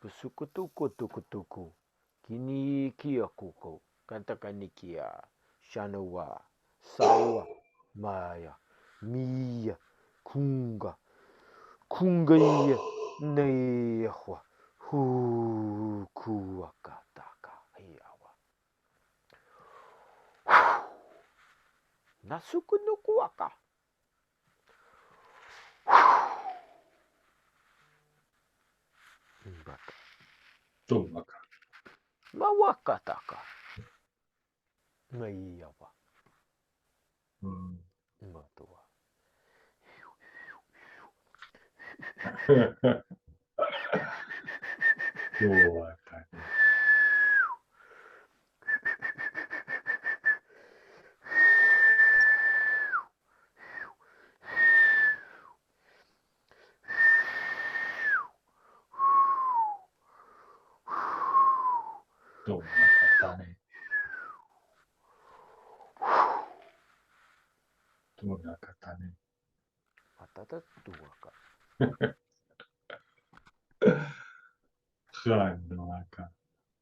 Pusukutuku. Kini kia kuko. Kantakanikia. Shanawa. Sawa. Maya. Mia. Kunga. Kungaya. Neyahwa. Hukuakataka. Hiawa. Nasukunukuaka. Baka. Tummaka. Mawakataka. Maiyawa. Matua. Tuotani. Tummakatani. Tunnakatani. Matata tuaka. Hannoaka.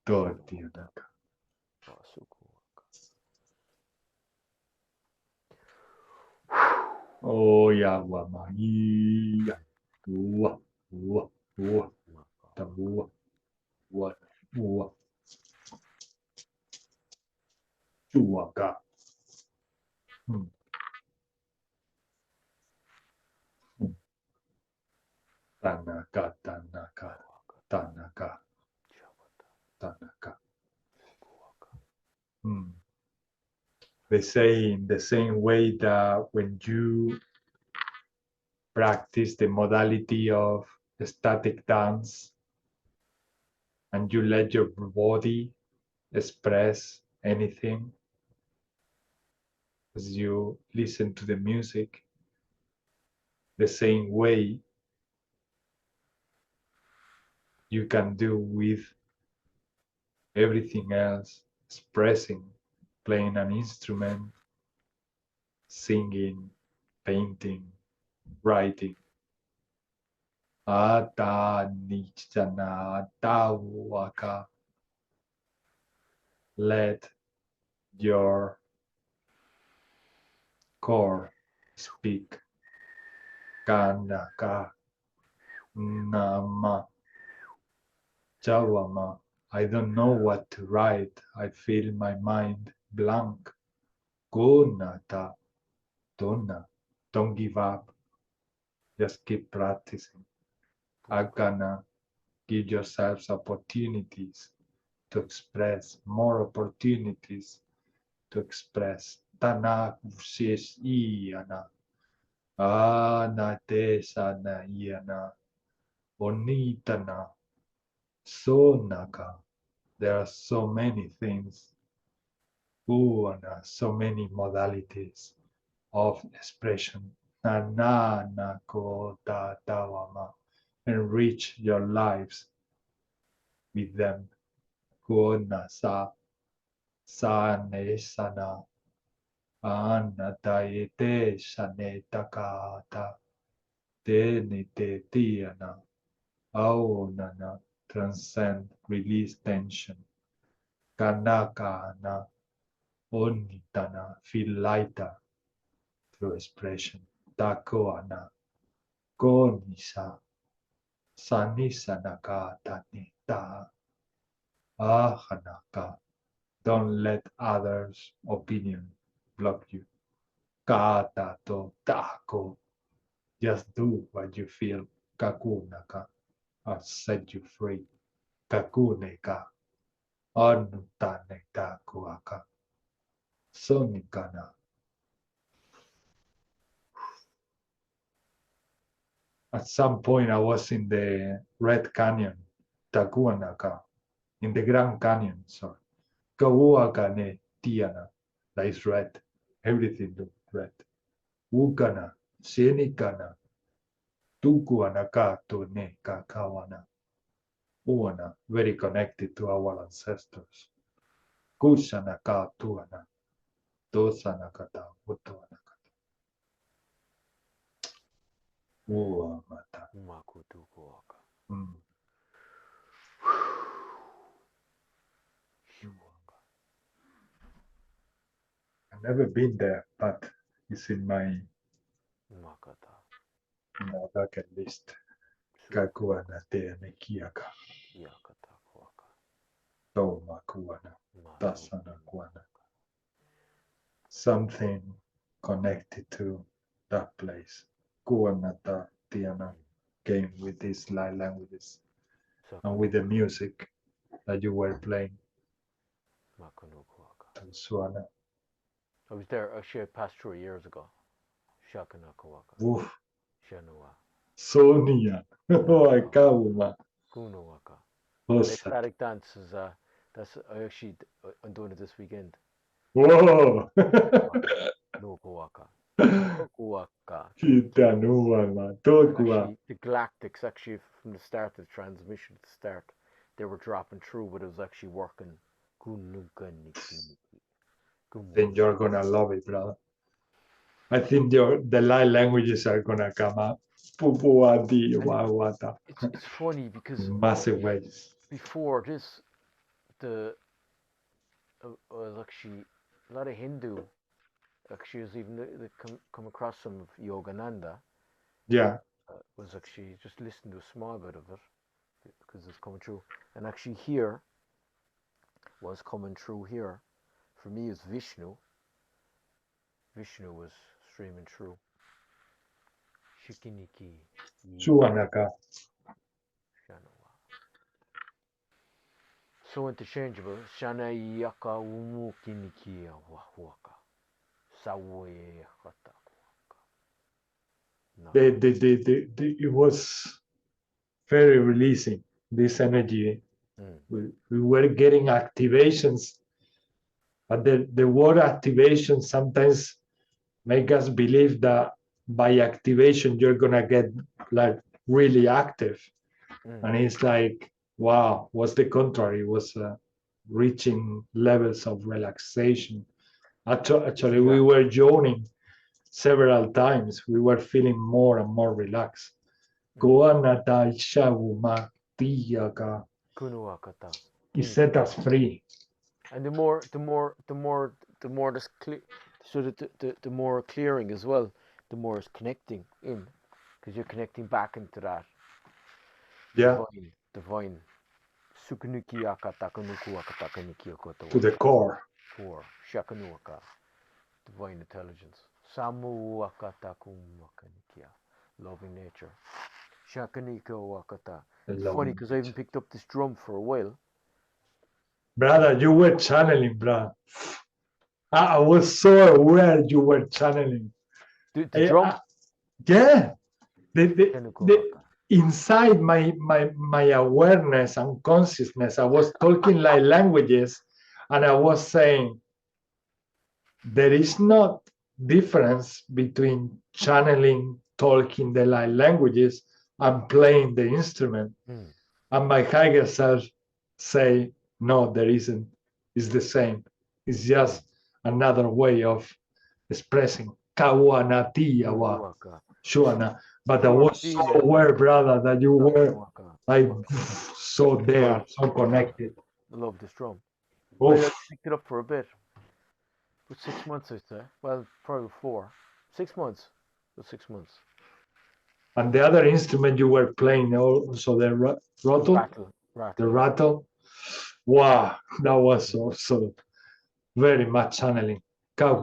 Totionaka. Masukuaka. Oyawama. Iya. Ua. Ua. Ua. Tabua. Ua. Ua. Chuaka. Tanaka. Tanaka. Tanaka. Tanaka. They say in the same way that when you practice the modality of static dance and you let your body express anything as you listen to the music, the same way you can do with everything else, expressing, playing an instrument, singing, painting, writing. Ata nichana tawaka. Let your core speak. Kanaka nama jawama. I don't know what to write. I feel my mind blank. Gonata donna. Don't give up. Just keep practicing. Agana. Give yourselves opportunities to express, more opportunities to express. Tanak sis iana. Anate sana iana. Onitana. Sonaka. There are so many things. Uana. So many modalities of expression. Nanana kota tawama. Enrich your lives with them. Guna sa ne sana anatayete shane takata te nite tiana aunana transcend, release tension. Kanakana onitana feel lighter through expression. Takoana konisa sanisanaka tanita ahanaka. Don't let others' opinion block you. Kata to tako. Just do what you feel. Kakunaka. I'll set you free. Kakuneka. Anutane takuaka. Sonikana. At some point, I was in the Red Canyon, Takuanaka, in the Grand Canyon. So, Kawuaka ne Tiana, that is red. Everything looked red. Ukana, Senikana, Tukuanaka to ne Kakawana. Uana, very connected to our ancestors. Kushanaka tuana, Dosanakata, Utuanakata. Uamata. Makutukuaka. I've never been there, but it's in my Makata. bucket list. Kakuana te nekiaka. Yakata kuaka. Toma kuana. Tasana kuana. Something connected to that place. Kuanata Tiana came with these light languages and with the music that you were playing. Makunukuaka. Suana. I was there, actually I passed through years ago. Shakanakuaka. Oof. Shanua. Sonia. Oh, I kauma. Kunuaka. Osa. Ecstatic dance is that's I'm doing it this weekend. Whoa. Nukuaka. Kuaka. Kitanuana. Tokua. Actually, the Galactics, actually, from the start of the transmission, at the start, they were dropping through, but it was actually working. Then you're gonna love it, brother. I think the light languages are gonna come up. Pupuati, wawata. It's funny because Massive ways. before this, was actually a lot of Hindu. Actually, was even they come across some of Yogananda. Yeah. Was actually just listening to a small bit of it because it's coming through, and actually here was coming through here. For me, is Vishnu. Vishnu was streaming through. Shikiniki. Chuanaka. So interchangeable. Shana yaka umukiniki wahuaka. Sawe hata. It was very releasing, this energy. We were getting activations, but the word activation sometimes make us believe that by activation you're gonna get like really active, and it's like, wow, was the contrary. It was reaching levels of relaxation. Actually, we were yawning several times. We were feeling more and more relaxed. It set us free. And the more this clear, so that the more clearing as well, the more it's connecting in, because you're connecting back into that. Yeah. Divine. Sukunuki akata kunuku akata kaniki akoto. To the core. For shakanuaka. Divine intelligence. Samu akata kumakanikia. Loving nature. Shakaniko akata. It's funny because I even picked up this drum for a while. Brother, you were channeling, brother. I was so aware you were channeling. The drum? Yeah. Inside my awareness and consciousness, I was talking like languages, and I was saying, there is not difference between channeling, talking the light languages, and playing the instrument. And my higher self say, no, there isn't. It's the same. It's just another way of expressing. Kawanatiawa, Shuana. But I was so aware, brother, that you were like so there, so connected. I love this drum. Oof. I picked it up for a bit. For 6 months, I'd say. Well, probably 4. 6 months. For 6 months. And the other instrument you were playing, also the rattle. The rattle. Wow, that was also very much channeling. It's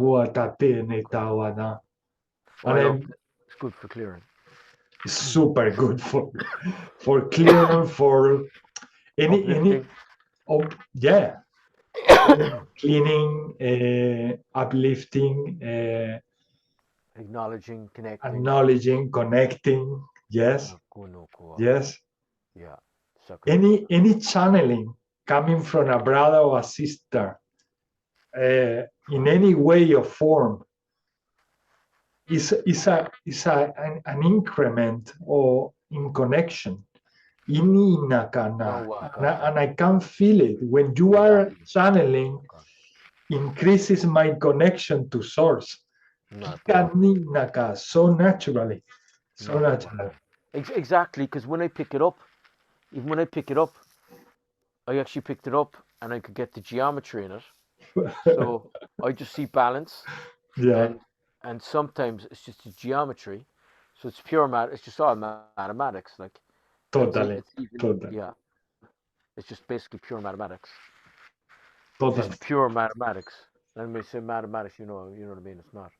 good for clearing. It's super good for clearing, for any yeah, cleaning, uplifting, Acknowledging, connecting. acknowledging, connecting. Yes, Kuno kuaka. yes. Yeah. Sakunu. Any channeling coming from a brother or a sister in any way or form is an increment or in connection. And I can feel it when you are channeling. Increases my connection to source. So naturally, so naturally. Exactly, because when I pick it up, even when I pick it up, I actually picked it up and I could get the geometry in it. So I just see balance, Yeah, and sometimes it's just the geometry. So it's pure it's just all mathematics. Like totally, it's even totally, yeah, it's just basically pure mathematics. totally. Just pure mathematics. And when we say mathematics, you know what I mean. It's not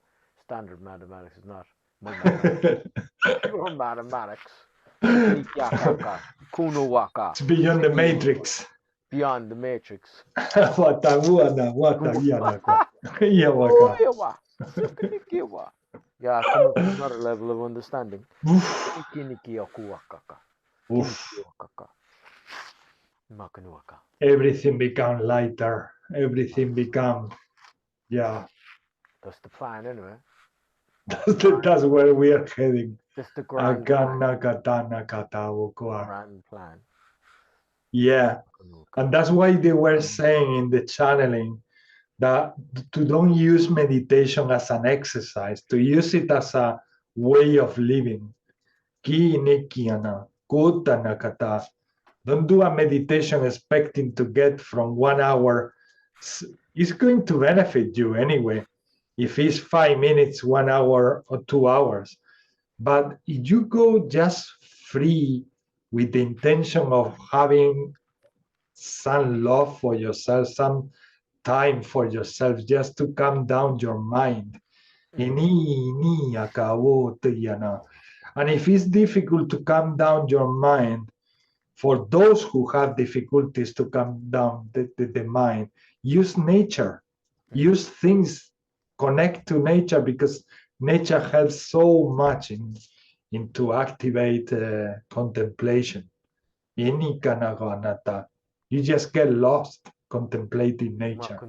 standard mathematics. It's not my mathematics. Pure mathematics. Kuno waka. It's beyond the matrix. Beyond the matrix. Yeah, come up to another level of understanding. Everything become lighter. Everything become, yeah. That's the plan, anyway. That's where we are heading. That's the grand plan. Grand plan. Yeah. And that's why they were saying in the channeling that to don't use meditation as an exercise, to use it as a way of living. Don't do a meditation expecting to get from 1 hour. It's going to benefit you anyway. If it's 5 minutes, 1 hour, or 2 hours. But if you go just free with the intention of having some love for yourself, some time for yourself, just to calm down your mind. And if it's difficult to calm down your mind, for those who have difficulties to calm down the mind, use nature, use things, connect to nature, because nature helps so much to activate contemplation. You just get lost contemplating nature.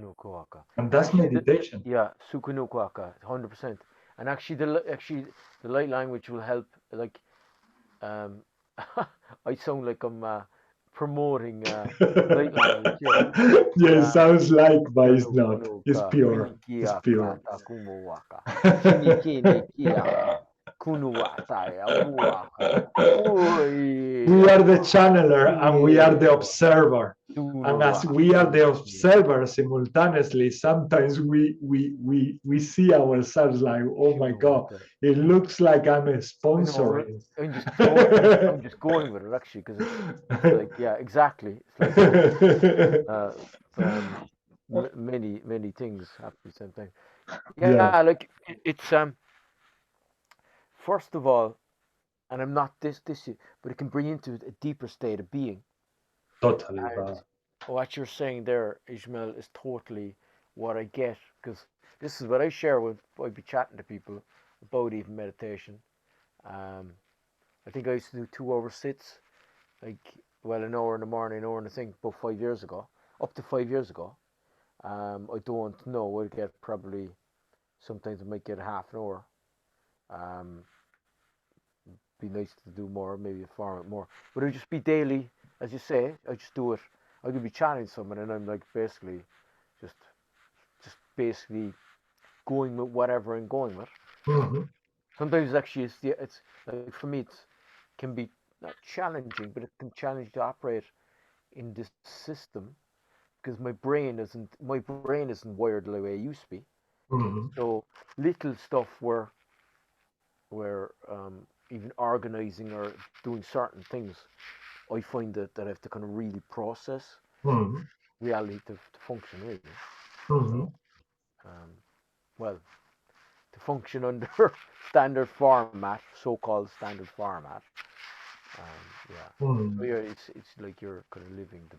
And that's meditation. Yeah, sukunukwaka, 100%. And actually, the light language will help. Like, I sound like I'm promoting light language. Yeah, it sounds like, but it's not. It's pure. It's pure. We are the channeler and we are the observer. And as we are the observer simultaneously, sometimes we see ourselves like, oh my God, it looks like I'm sponsoring. I'm just going with it, actually, because it's like, yeah, exactly. It's like many things happen at the same time. Yeah, like it's first of all, and I'm not this, but it can bring you into a deeper state of being. Totally. And what you're saying there, Ishmael, is totally what I get, because this is what I share with. I'd be chatting to people about even meditation. I think I used to do 2 hour sits, like, well, an hour in the morning, an hour in the thing, about 5 years ago, up to 5 years ago. I don't know. I'd get probably, sometimes I might get half an hour. Be nice to do more, maybe a format more, but it would just be daily, as you say. I just do it. I could be chatting to someone, and I'm like basically just basically going with whatever I'm going with. Mm-hmm. Sometimes actually it's like, for me, it can be not challenging, but it can challenge to operate in this system, because my brain isn't wired the way it used to be. Mm-hmm. So little stuff where even organizing or doing certain things, I find that I have to kind of really process reality to function, really. So, well, to function under standard format, so-called standard format. Yeah. So it's like you're kind of living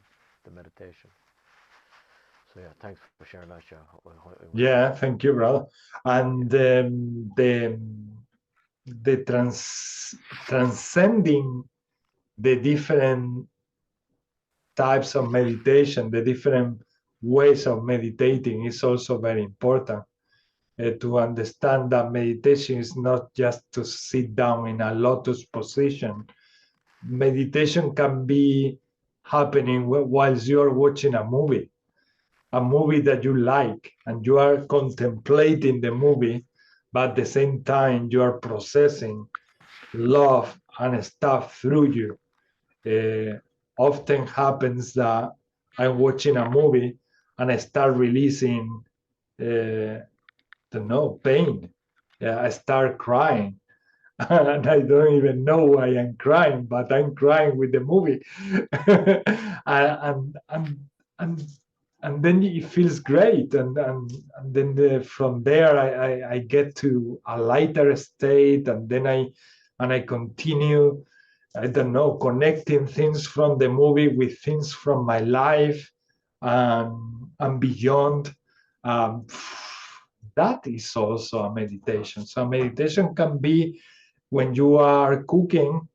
the meditation. So yeah, thanks for sharing that, Shah. Yeah, thank you, brother. And the transcending the different types of meditation, the different ways of meditating is also very important. To understand that meditation is not just to sit down in a lotus position. Meditation can be happening whilst you're watching a movie that you like, and you are contemplating the movie, but at the same time you are processing love and stuff through you. Often happens that I'm watching a movie and I start releasing pain. I start crying. And I don't even know why I'm crying, but I'm crying with the movie. and, and, and, and then it feels great. And then from there, I get to a lighter state. And then I continue, I don't know, connecting things from the movie with things from my life and beyond. That is also a meditation. So meditation can be when you are cooking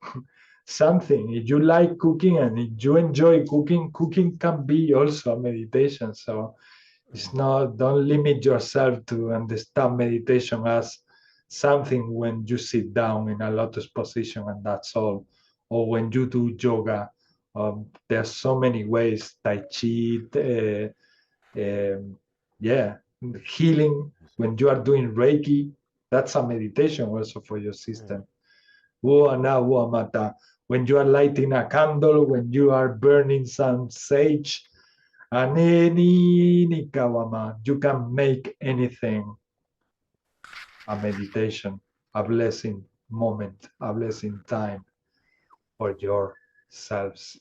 something. If you like cooking and if you enjoy cooking, cooking can be also a meditation. So it's not, don't limit yourself to understand meditation as something when you sit down in a lotus position and that's all, or when you do yoga. There's so many ways, Tai Chi, healing. When you are doing Reiki, that's a meditation also for your system. When you are lighting a candle, when you are burning some sage, you can make anything a meditation, a blessing moment, a blessing time for yourselves.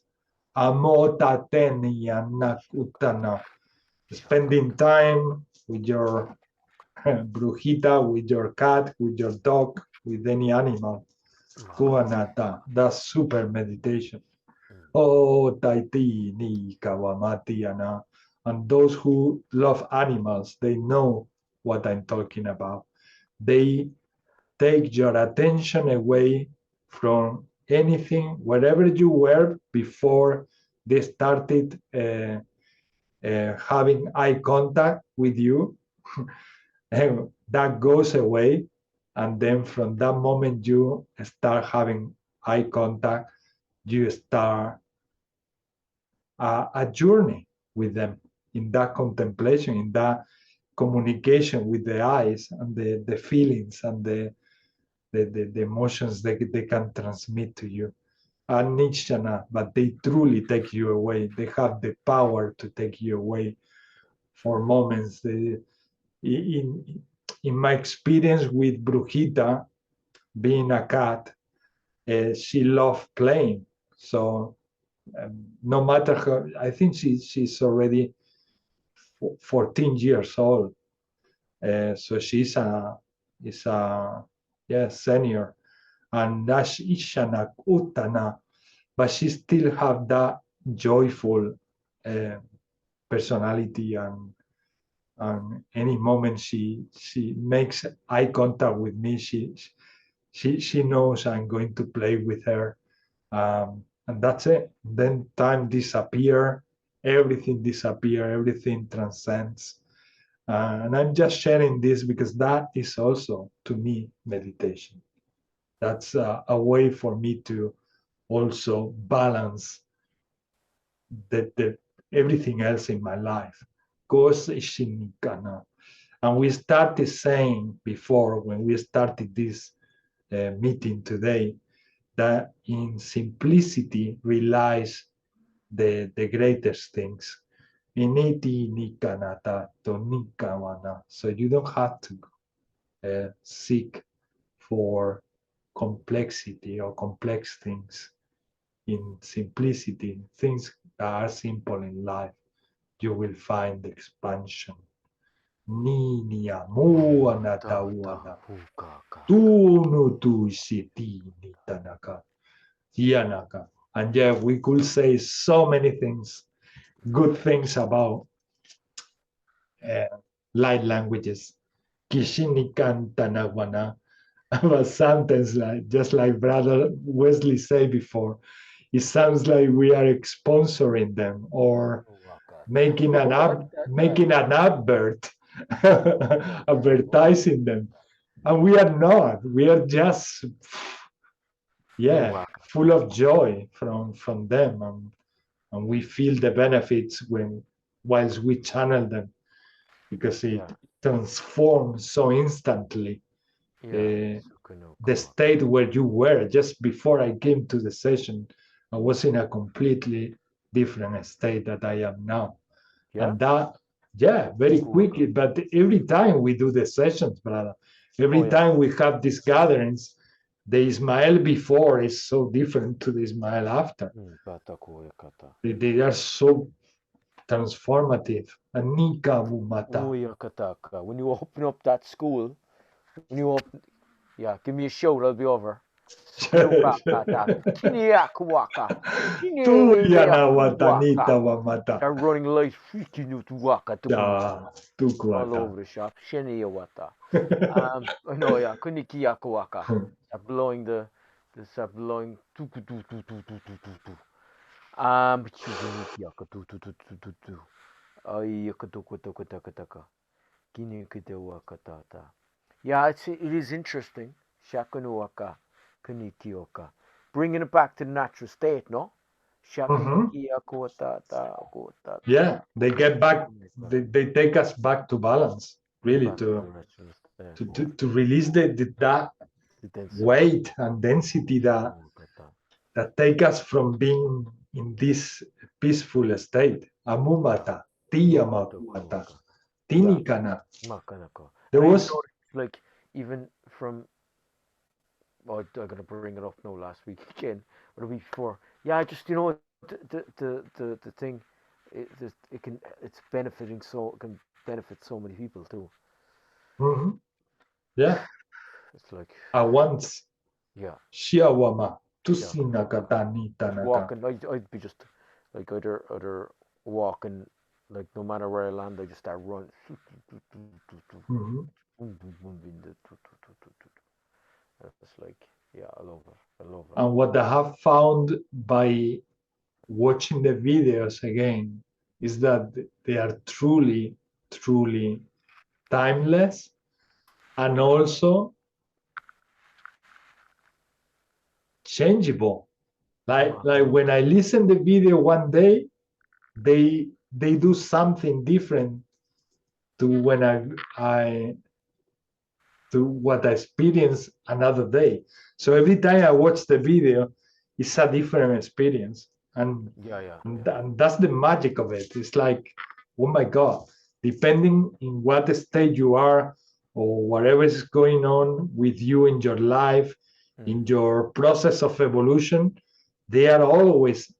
Spending time with your brujita, with your cat, with your dog, with any animal. Kuanata, that's super meditation. Oh, Taiti ni Kawamatiana. And those who love animals, they know what I'm talking about. They take your attention away from anything, wherever you were before they started having eye contact with you. And that goes away. And then from that moment you start having eye contact, you start a journey with them in that contemplation, in that communication with the eyes and the feelings and the emotions they can transmit to you. Anishana, but they truly take you away. They have the power to take you away for moments. In my experience with Brujita, being a cat, she loved playing. So no matter how, I think she's already 14 years old. So she's a senior. And Nash Ishana Utana, but she still have that joyful personality, and any moment she makes eye contact with me, she knows I'm going to play with her, and that's it. Then time disappear, everything disappear, everything transcends, and I'm just sharing this because that is also to me meditation. That's a way for me to also balance the everything else in my life. And we started saying before, when we started this meeting today, that in simplicity relies the greatest things. So you don't have to seek for complexity or complex things. In simplicity, things that are simple in life, you will find expansion. Ninia mu anatauana. Tunu tu siti ni tanaka. Yanaka. And yeah, we could say so many things, good things about light languages. Kishinikan Tanawana. But sometimes, like just like Brother Wesley said before, it sounds like we are sponsoring them or making an advert, advertising them, and we are not. We are just full of joy from them, and we feel the benefits whilst we channel them, because it transforms so instantly the state where you were just before I came to the session. I was in a completely different state that I am now. And that, very quickly. But every time we do the sessions, brother, every time we have these gatherings, the Ismael before is so different to the Ismael after. They are so transformative. Anika Mumata. When you open up that school, when you open, give me a shout, I'll be over. They're running lights all over the shop. I know, Kunikia Kuaka. Start blowing start blowing it is interesting. Shakunuaka, Kunikioka. Bringing it back to the natural state, no? Yeah, they get back, they take us back to balance, really, to release that weight and density that take us from being in this peaceful state. Amumata, Tiyamakata, Tinikana. There was like, even from, I'm gonna bring it up now last week again, or the week before. Yeah, just the thing, it's benefiting, so it can benefit so many people too. Yeah. It's like once. Yeah. Shiawama. Tusinakatani Tanaka. Walking, I'd be just like either walking, like no matter where I land, I just start running. It's like, I love it. And what I have found by watching the videos again is that they are truly, truly timeless, and also changeable. Like when I listen the video one day, they do something different to when I to what I experience another day. So every time I watch the video, it's a different experience. And that's the magic of it. It's like, oh my God, depending in what state you are or whatever is going on with you in your life, in your process of evolution, they are always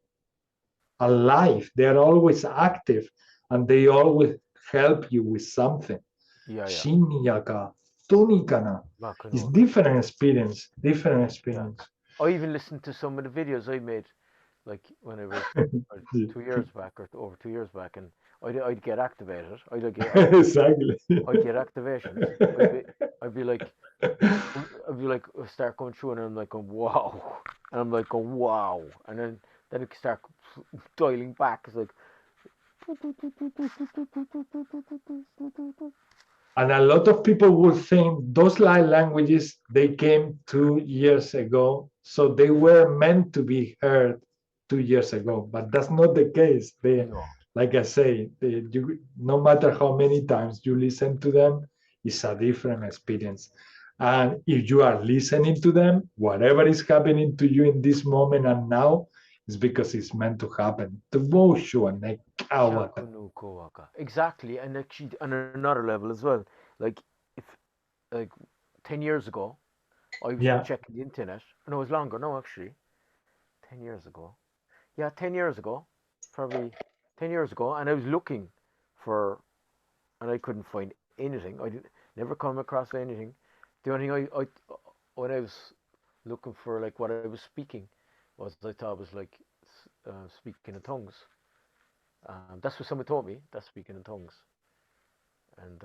alive, they are always active, and they always help you with something. Shinyaka, Tunikana. It's different experience. I even listened to some of the videos I made, like when I was 2 years back, or over 2 years back, and I'd get activated. Exactly. I'd get activations. I'd be like, start going through, and I'm like, wow, and I'm like, wow, and then it start dialing back. It's like, and a lot of people would think those light languages, they came 2 years ago, so they were meant to be heard 2 years ago, but that's not the case. Like I say, no matter how many times you listen to them, it's a different experience. And if you are listening to them, whatever is happening to you in this moment and now is because it's meant to happen. Exactly, and actually on another level as well. Like, if 10 years ago, I was checking the internet. No, it was longer. No, actually, 10 years ago. Yeah, 10 years ago, probably 10 years ago, and I was looking for, and I couldn't find anything. I never come across anything. The only thing when I was looking for, like, what I was speaking, was I thought it was like speaking in tongues. That's what someone taught me. That's speaking in tongues. and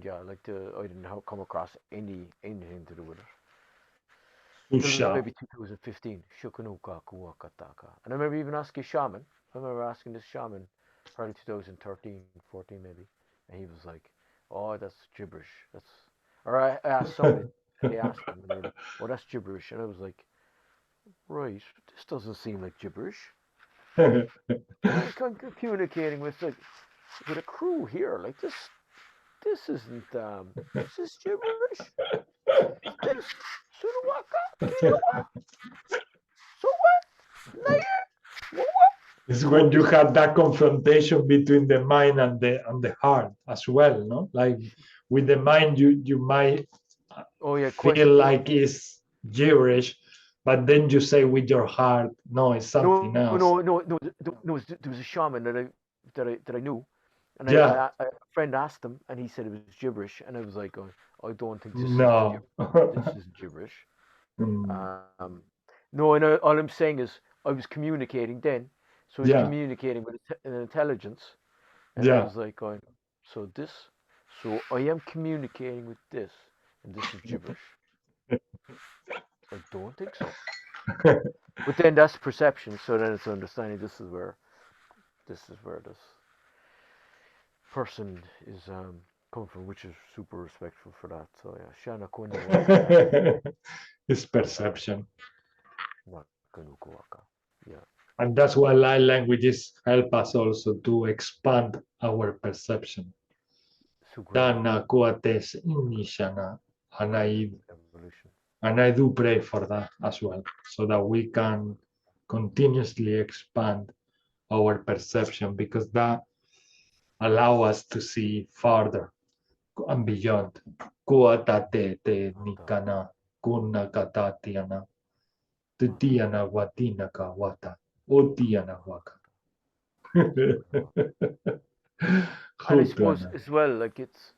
yeah, like I didn't come across anything to do with it. Usha. Maybe 2015. Shukunuka Kuakataka. And I remember even asking shaman. I remember asking this shaman probably 2013, 14 maybe. And he was like, oh, that's gibberish. Or I asked somebody, and they asked him, and they were like, oh, that's gibberish. And I was like, right, this doesn't seem like gibberish. And I was kind of communicating with a crew here. Like this isn't this is gibberish. This Suruwaka, Kinawa. So what? Layer? What? It's when you have that confrontation between the mind and the heart as well, no? Like with the mind, you might feel like it's gibberish, but then you say with your heart, no, it's something else. No. There was a shaman that I knew, and a friend asked him, and he said it was gibberish, and I was like, I don't think this is gibberish. This is gibberish. No, and all I'm saying is I was communicating then, so I was communicating with an intelligence, and I was like going, so I am communicating with this, and this is gibberish. I don't think so. But then that's perception, so then it's understanding this is where this person is coming from, which is super respectful for that. So yeah, Shana Kunda. It's perception. Yeah. And that's why light languages help us also to expand our perception. Dana Kuates Inishana Anaid. And I do pray for that as well, so that we can continuously expand our perception, because that allows us to see farther and beyond. Kuatate te nikana kuna katatiana tutiana watina kawata otiana waka. And I suppose as well, like it's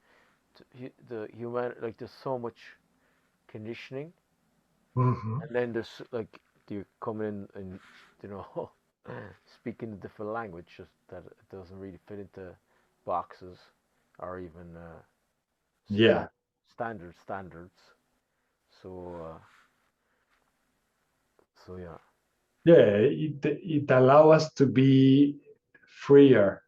the human, like there's so much conditioning, and then there's like you come in and speaking a different language, just that it doesn't really fit into boxes or even standards. So it allows us to be freer,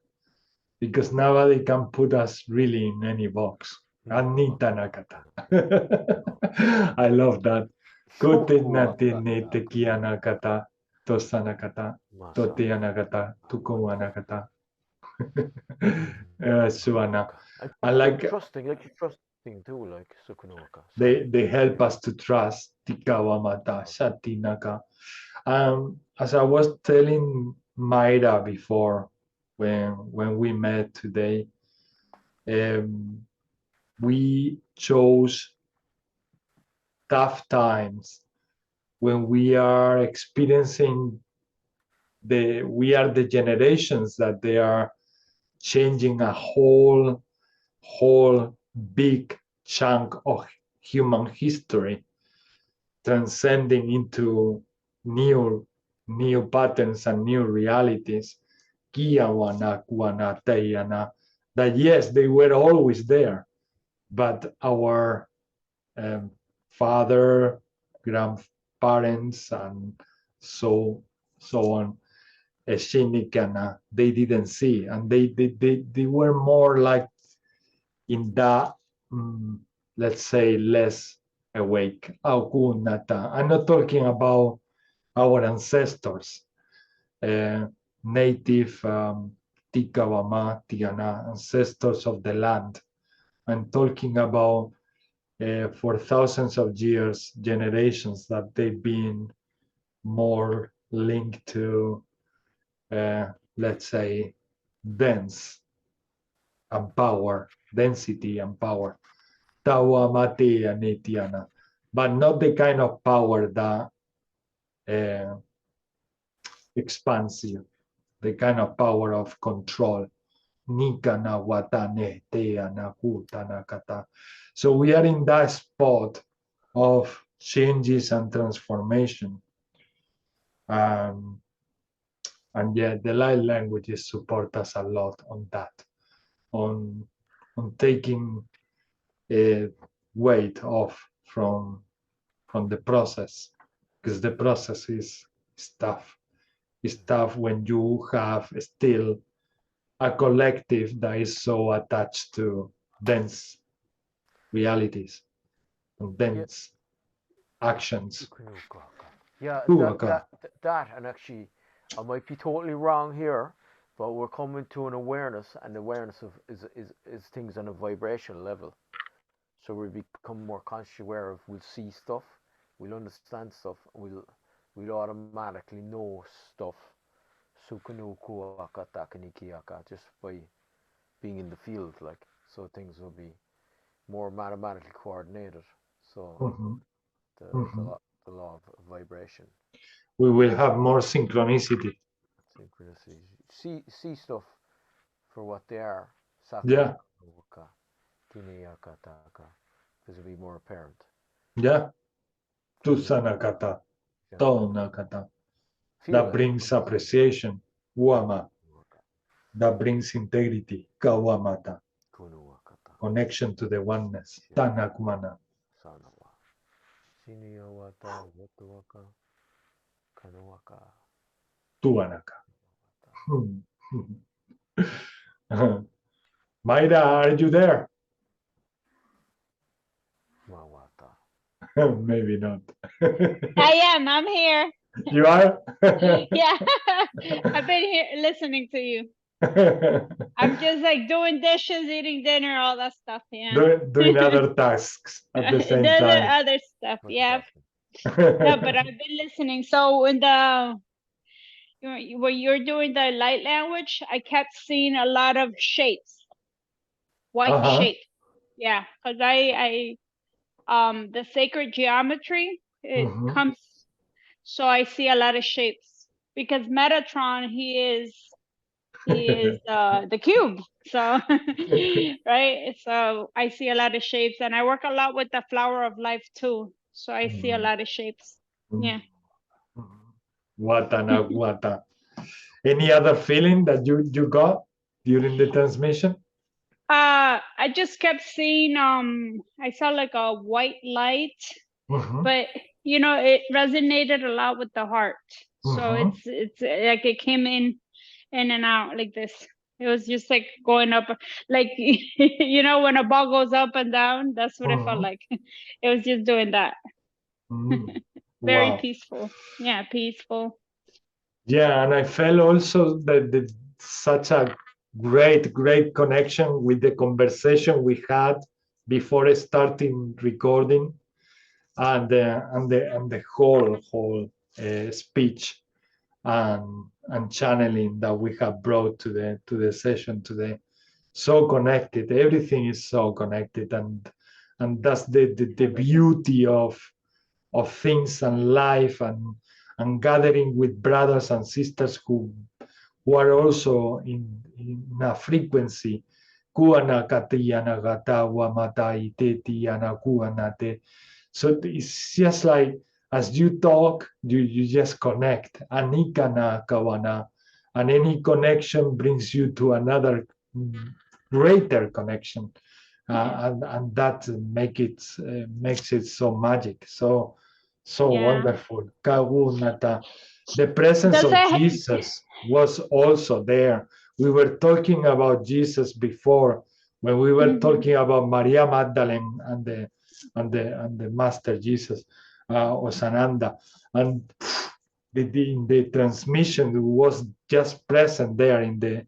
because nobody can put us really in any box. Anita Nakata. I love that. Kotenate kianakata, tosanakata, totianakata, tukumanakata. Suana. I like trusting too, like Sukunoka. They help us to trust. Tikawamata, Shatinaka. As I was telling Mayra before, when we met today, we chose tough times when we are experiencing we are the generations that they are changing a whole big chunk of human history, transcending into new patterns and new realities. That yes, they were always there, but our father, grandparents, and so on, they didn't see, and they were more like in that, let's say, less awake. I'm not talking about our ancestors, native Tikawama, Tiana, ancestors of the land. I'm talking about for thousands of years, generations that they've been more linked to, let's say, density and power. Tawamate and Nitiana, but not the kind of power that expands you, the kind of power of control. Nikana watane teana kutana kata. So we are in that spot of changes and transformation. And yet the light languages support us a lot on that. on taking weight off from the process, because the process is tough. It's tough when you have still a collective that is so attached to dense realities and dense actions. Yeah, Kuwaka. that, and actually, I might be totally wrong here, but we're coming to an awareness, and awareness of is things on a vibrational level. So we become more conscious aware of. We'll see stuff, we'll understand stuff, we'll automatically know stuff. Just by being in the field, like, so things will be more mathematically coordinated. So the law of vibration. We will have more synchronicity. Synchronicity. See stuff for what they are. Yeah. Because it'll be more apparent. Yeah. Tusanakata. Tonakata. That brings appreciation. Wama. That brings integrity. Kawamata. Connection to the oneness. Tanakumana. Tuanaka. Mayra, are you there? Maybe not. I am. I'm here. You are? Yeah. I've been here listening to you. I'm just like doing dishes, eating dinner, all that stuff. Yeah. Doing other tasks at the same time. Other stuff. Yeah. No, but I've been listening. So when you're doing the light language, I kept seeing a lot of shapes, white shape. Yeah, because I the sacred geometry, it comes, so I see a lot of shapes, because Metatron, he is the cube, so right, so I see a lot of shapes, and I work a lot with the flower of life too, so I see a lot of shapes. Yeah. Wata. Any other feeling that you got during the transmission? I just kept seeing I saw like a white light, but you know, it resonated a lot with the heart. So it's like it came in and out like this. It was just like going up, like you know, when a ball goes up and down, that's what it felt like. It was just doing that. Very peaceful. Yeah, peaceful. Yeah, and I felt also that such a great connection with the conversation we had before starting recording, and the whole speech and channeling that we have brought to the session today. So connected, everything is so connected, and that's the beauty of things and life, and gathering with brothers and sisters who are also in a frequency. So it's just like, as you talk, you just connect. Anikana kawana. And any connection brings you to another greater connection. And that makes it so magic, so wonderful. Kagunata. The presence of Jesus was also there. We were talking about Jesus before, when we were talking about Maria Magdalene and the Master Jesus, Osananda, and the transmission was just present there in the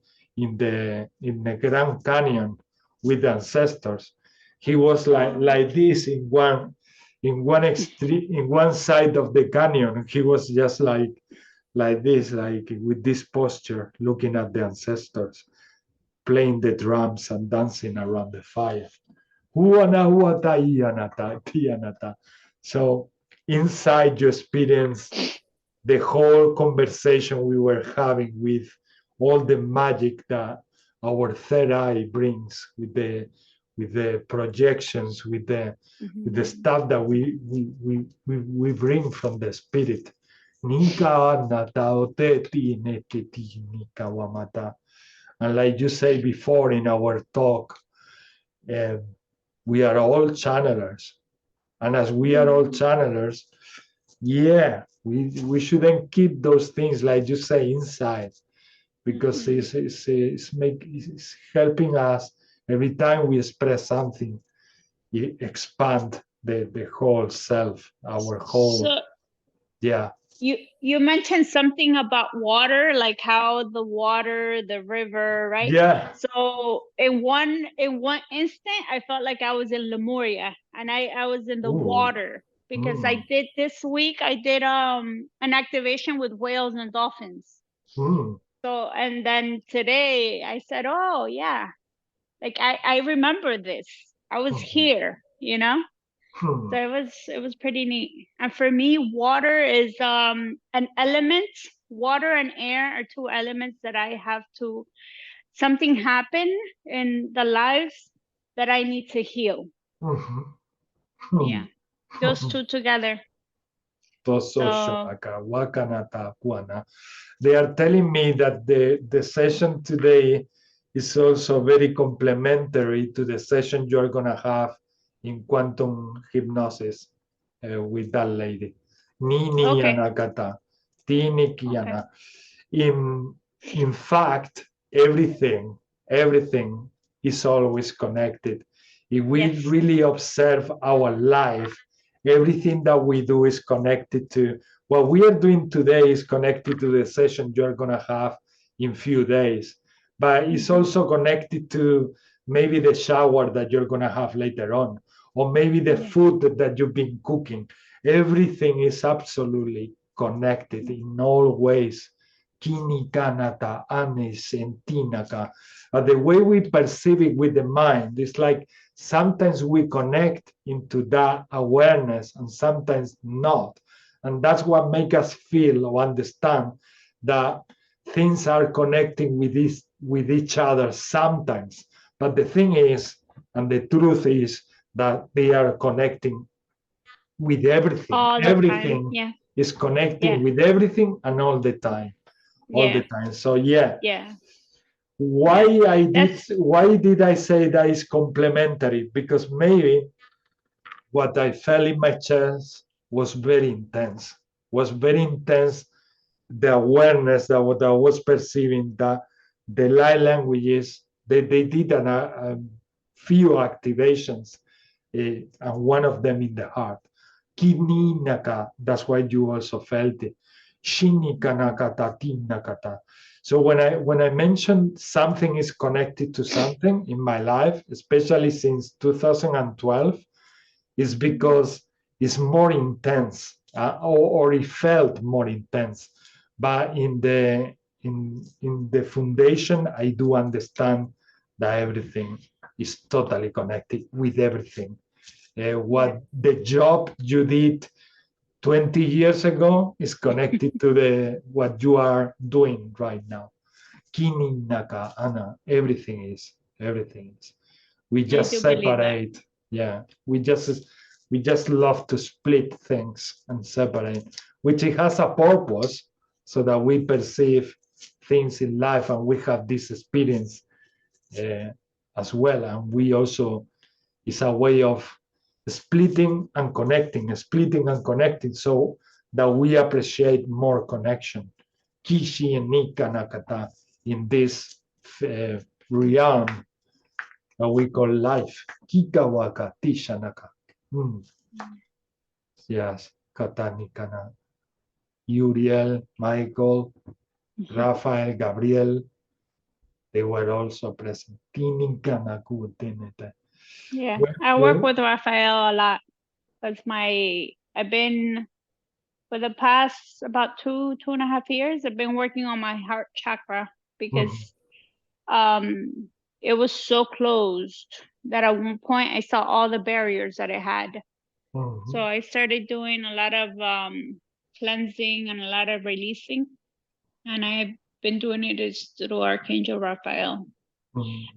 Grand Canyon with the ancestors. He was like this in one extreme, in one side of the canyon. He was just like this, like with this posture, looking at the ancestors, playing the drums and dancing around the fire. So inside you experience the whole conversation we were having, with all the magic that our third eye brings, with the projections, with the stuff that we bring from the spirit. And like you say before in our talk, we are all channelers. And as we are all channelers, yeah, we shouldn't keep those things, like you say, inside, because it's helping us every time we express something, expand the whole self, our whole, So yeah. you mentioned something about water, like how the water, the river, right? Yeah. So in one instant, I felt like I was in Lemuria, and I was in the water, because I did this week. I did an activation with whales and dolphins. So, and then today I said, oh yeah, like I remember this. I was here, you know. So it was pretty neat. And for me, water is an element. Water and air are two elements that I have to, something happen in the lives that I need to heal. Yeah, those two together. They are telling me that the session today is also very complementary to the session you're going to have in quantum hypnosis with that lady. Nini Anakata. Tini Kiana. In fact, everything is always connected. If we really observe our life, everything that we do is connected to what we are doing today, is connected to the session you're going to have in few days, but it's also connected to maybe the shower that you're going to have later on, or maybe the food that you've been cooking. Everything is absolutely connected in all ways. The way we perceive it with the mind is like sometimes we connect into that awareness and sometimes not. And that's what makes us feel or understand that things are connecting with each other sometimes. But the thing is, and the truth is, that they are connecting with everything. Everything is connecting with everything and all the time. All the time. So yeah. Why did I say that is complementary? Because maybe what I felt in my chest was very intense. The awareness that what I was perceiving, that the light languages, they did a few activations, and one of them in the heart. Kidney naka, that's why you also felt it. Shinika nakata, nakata. So when I mentioned something is connected to something in my life, especially since 2012, is because it's more intense, or it felt more intense. But in the foundation, I do understand that everything is totally connected with everything. What the job you did 20 years ago is connected to what you are doing right now. Kini naka ana, everything is. We just separate. Yeah, we just love to split things and separate, which it has a purpose, so that we perceive things in life and we have this experience as well. And we also, it's a way of splitting and connecting, so that we appreciate more connection. Kishi and Nika Nakata in this realm that we call life. Kikawaka Tishanaka. Yes, Katanikana. Uriel, Michael, Rafael, Gabriel, they were also present. Yeah, I work with Raphael a lot, because I've been, for the past about 2.5 years, I've been working on my heart chakra, because it was so closed that at one point I saw all the barriers that it had. So I started doing a lot of cleansing and a lot of releasing, and I've been doing it through Archangel Raphael.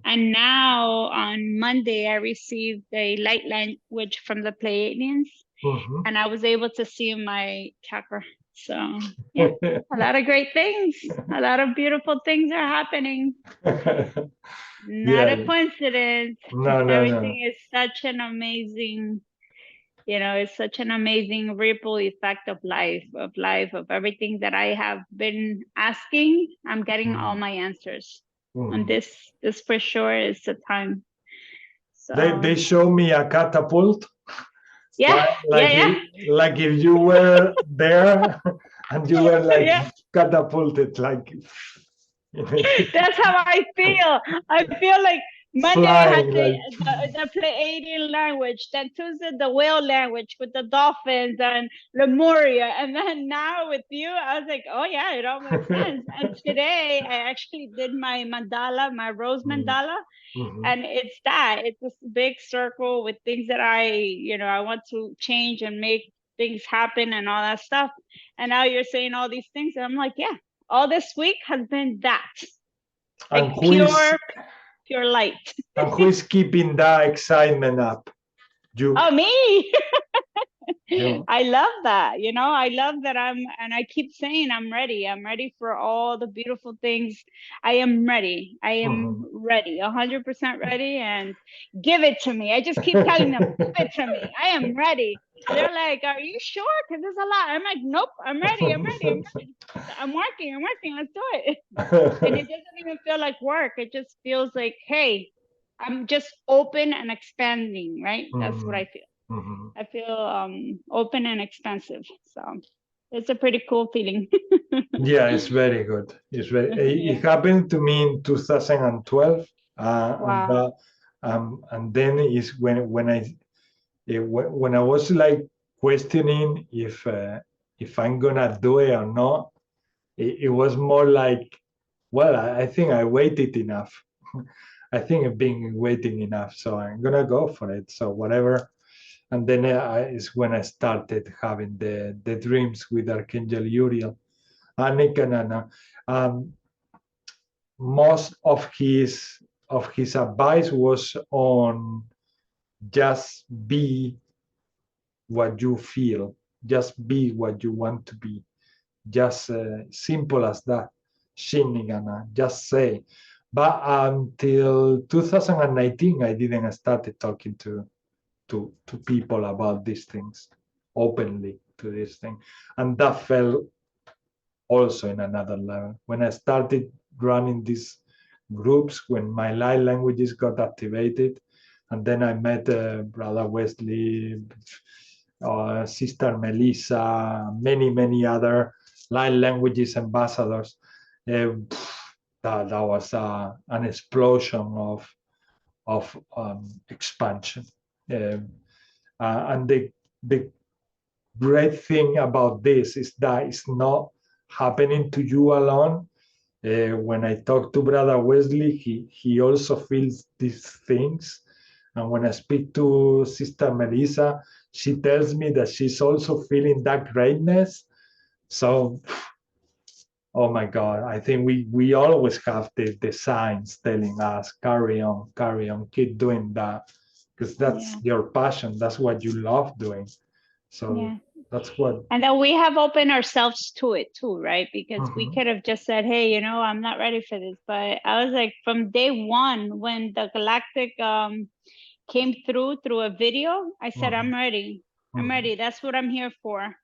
And now on Monday, I received a light language from the Pleiadians, and I was able to see my chakra. So yeah, a lot of great things, a lot of beautiful things are happening. Not a coincidence. No, Everything is such an amazing, it's such an amazing ripple effect of life, of everything that I have been asking. I'm getting all my answers. And this for sure is the time. So they show me a catapult. yeah, like if you were there and you were like catapulted, like that's how I feel. I feel like Monday I had the Pleiadian language, then Tuesday the whale language with the dolphins and Lemuria, and then now with you, I was like, oh yeah, it all makes sense. And today I actually did my mandala, my rose mandala, and it's this big circle with things that I want to change and make things happen and all that stuff. And now you're saying all these things, and I'm like, yeah, all this week has been that. Like pure light. And who is keeping that excitement up? You. Oh, me. I love that. I love that and I keep saying I'm ready. I'm ready for all the beautiful things. I am ready. I am ready, 100% ready, and give it to me. I just keep telling them, give it to me. I am ready. They're like, are you sure? Because there's a lot. I'm like, nope, I'm ready. I'm working. Let's do it. And it doesn't even feel like work. It just feels like, hey, I'm just open and expanding, right? That's what I feel. I feel open and expansive. So it's a pretty cool feeling. Yeah, it's very good. It happened to me in 2012. Wow. And then is when I was like questioning if I'm gonna do it or not. It was more like, well, I think I waited enough. I think I've been waiting enough, so I'm gonna go for it. So whatever. And then is when I started having the dreams with Archangel Uriel. Most of his advice was on just be what you feel, just be what you want to be, just simple as that. Shinigana, just say. But until 2019, I didn't start talking to people about these things openly, to this thing, and that fell also in another level when I started running these groups, when my light languages got activated, and then I met Brother Wesley, Sister Melissa, many other light languages ambassadors. That was an explosion of expansion. And the great thing about this is that it's not happening to you alone. When I talk to Brother Wesley, he also feels these things. And when I speak to Sister Melissa, she tells me that she's also feeling that greatness. So, oh my God, I think we always have the signs telling us, carry on, keep doing that. Because that's your passion. That's what you love doing. So that's what. And then we have opened ourselves to it too, right? Because we could have just said, hey, I'm not ready for this. But I was like, from day one, when the Galactic came through a video, I said, I'm ready. I'm ready. That's what I'm here for.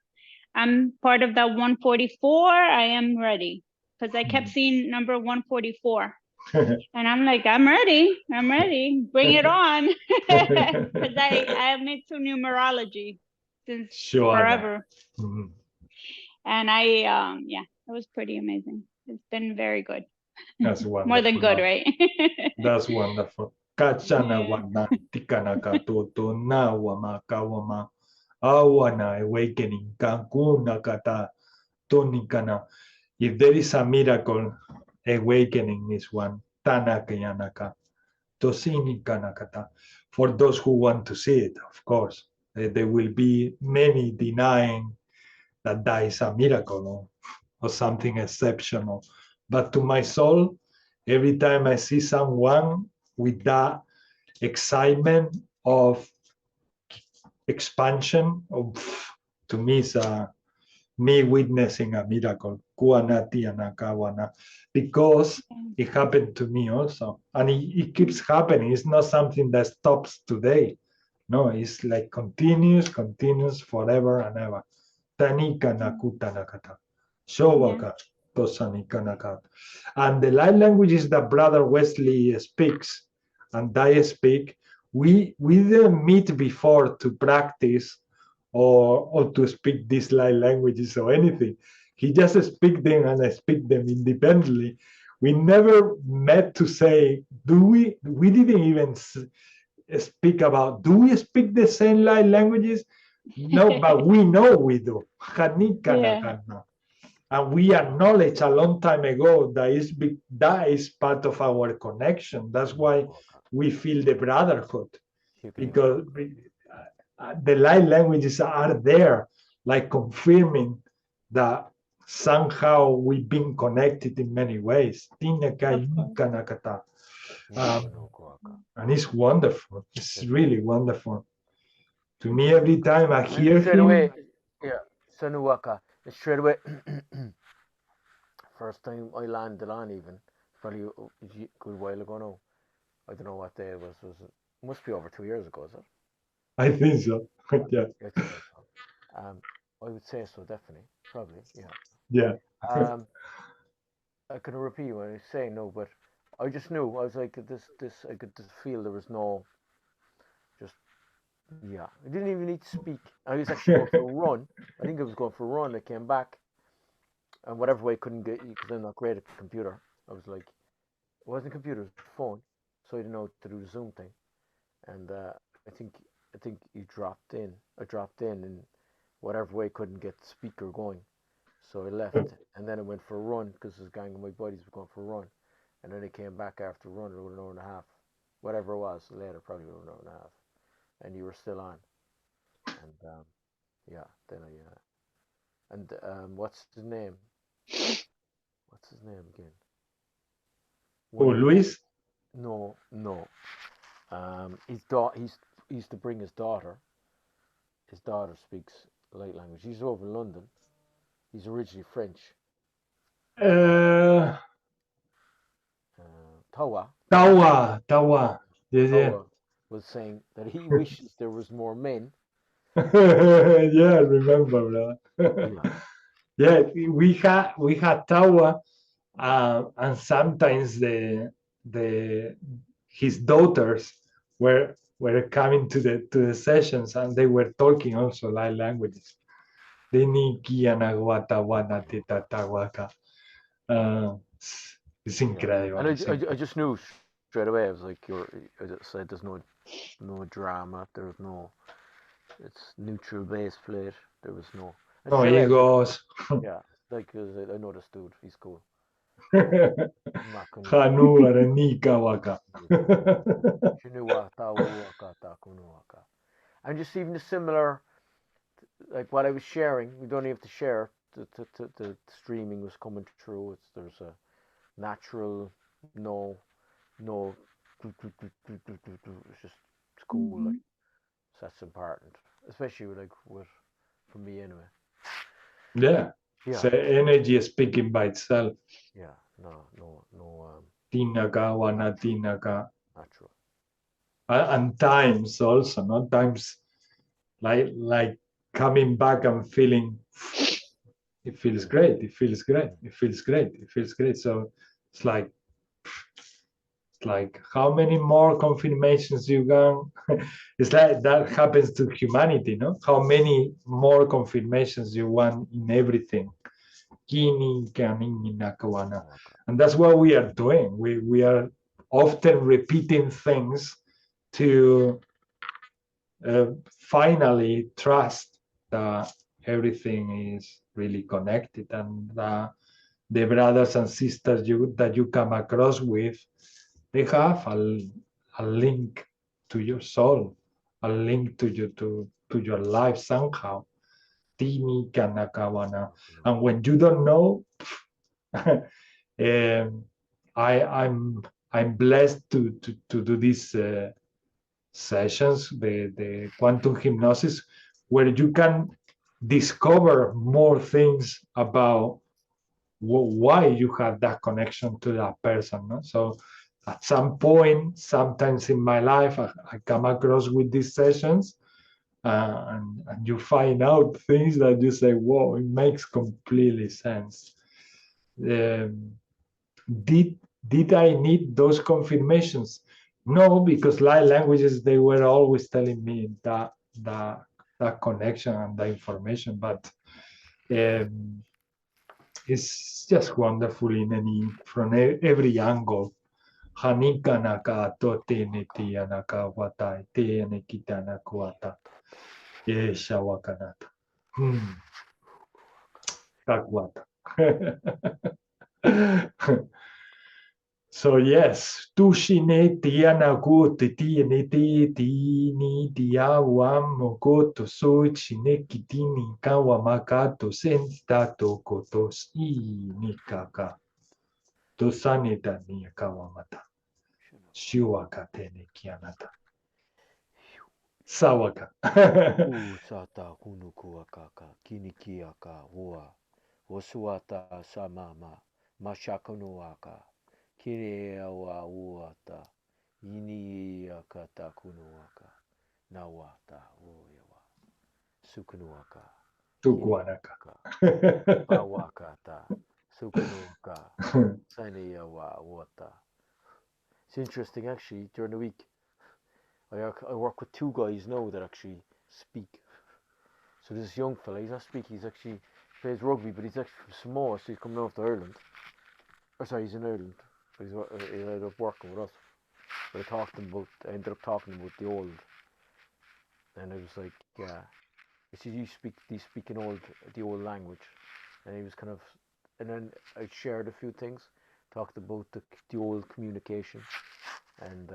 I'm part of that 144. I am ready. Because I kept seeing number 144. And I'm like, I'm ready. Bring it on. Because I am into numerology since forever. And it was pretty amazing. It's been very good. That's wonderful. More than good, right? That's wonderful. Kachana wana tikana katoto na wama kawama awana awakening kankuna kata tonikana. If there is a miracle, awakening is one. Tanakayanaka. Tosini kanakata. For those who want to see it, of course. There will be many denying that is a miracle or something exceptional. But to my soul, every time I see someone with that excitement of expansion, to me, me witnessing a miracle, because it happened to me also. And it keeps happening. It's not something that stops today. No, it's like continuous forever and ever. Tanika nakuta nakata. Showaka tosanika nakat. And the light languages that Brother Wesley speaks and I speak, we didn't meet before to practice or to speak these light languages or anything. He just speak them and I speak them independently. We never met to say, do we? We didn't even speak about, do we speak the same light languages? No, but we know we do. Yeah. And we acknowledge a long time ago that is part of our connection. That's why we feel the brotherhood, because the light languages are there, like confirming that somehow we've been connected in many ways. And it's wonderful. It's really wonderful. To me, every time I hear straight him, away, yeah, Sanuaka, straight away. First time I landed on, even probably a good while ago now. I don't know what day it was. It must be over 2 years ago, is it? I think so. Yeah. I would say so, definitely, probably, yeah. Yeah. I couldn't repeat what I was saying, no, but I just knew. I was like, this. I could just feel there was no, just, yeah. I didn't even need to speak. I was actually going for a run. I think I was going for a run. I came back, and whatever way I couldn't get, because I'm not great at the computer. I was like, it wasn't a computer, it was a phone, so I didn't know how to do the Zoom thing. And I think you dropped in. I dropped in, and whatever way I couldn't get the speaker going. So I left, and then I went for a run because this gang of my buddies were going for a run, and then I came back after a run about an hour and a half, whatever it was later, probably about an hour and a half, and you were still on, and yeah, then what's his name? What's his name again? Oh, Luis? No. He used to bring his daughter. His daughter speaks light language. He's over in London. He's originally French. Tawa. Yeah. Was saying that he wishes there was more men. Yeah, I remember that. Yeah, we had Tawa, and sometimes his daughters were coming to the sessions, and they were talking also light languages. It's incredible. And I just knew straight away. I was like, I just said there's no drama. There's no, it's neutral bass plate. There was no egos. Yeah, like I know this dude. He's cool. And just even the similar, like what I was sharing. We don't even have to share. The streaming was coming through. There's a natural, no, it's just cool. Like, so that's important, especially with for me anyway. Yeah. So energy is speaking by itself. Yeah. No. Tinaka, wana tinaka. Natural. And times also, not times like coming back and feeling. It feels great. It feels great. It feels great. It feels great. So it's like how many more confirmations you can. It's like that happens to humanity, no? How many more confirmations you want in everything. And that's what we are doing. We are often repeating things to finally trust that everything is really connected, and the brothers and sisters that you come across with, they have a link to your soul, a link to your life somehow. And when you don't know, I'm blessed to do these sessions, the quantum hypnosis, where you can discover more things about why you have that connection to that person. No? So at some point, sometimes in my life, I come across with these sessions, and you find out things that you say, whoa, it makes completely sense. Did I need those confirmations? No, because light languages, they were always telling me that connection and that information, but it's just wonderful from every angle. Hanika naka tote neti anaka wata te nekita nakuata esha wakanata. Takwata. So yes, tushine tiana gote tiene ti ni dia wam goto so chine kitini kawa makato sentato kotos I nikaka tosanita ni kawamata shiwaka tene kianata sawaka. Sata kunuku akaka, kiniki aka, hoa, wasuata samama, mashakunu aka, kire awa uata, ini akata kunuaka, nawata uyawa, sukunuaka, Tukuanaka. awakata, sukunuaka, saniyawa wata. It's interesting actually, during the week, I work with two guys now that actually speak. So there's this young fella, he's not speaking, he's actually plays rugby, but he's actually from Samoa, so he's coming over to Ireland. Or sorry, he's in Ireland, but he ended up working with us. But I ended up talking about the old, and I was like, yeah, I said, do you speak the old language? And he was kind of, and then I shared a few things, talked about the old communication, and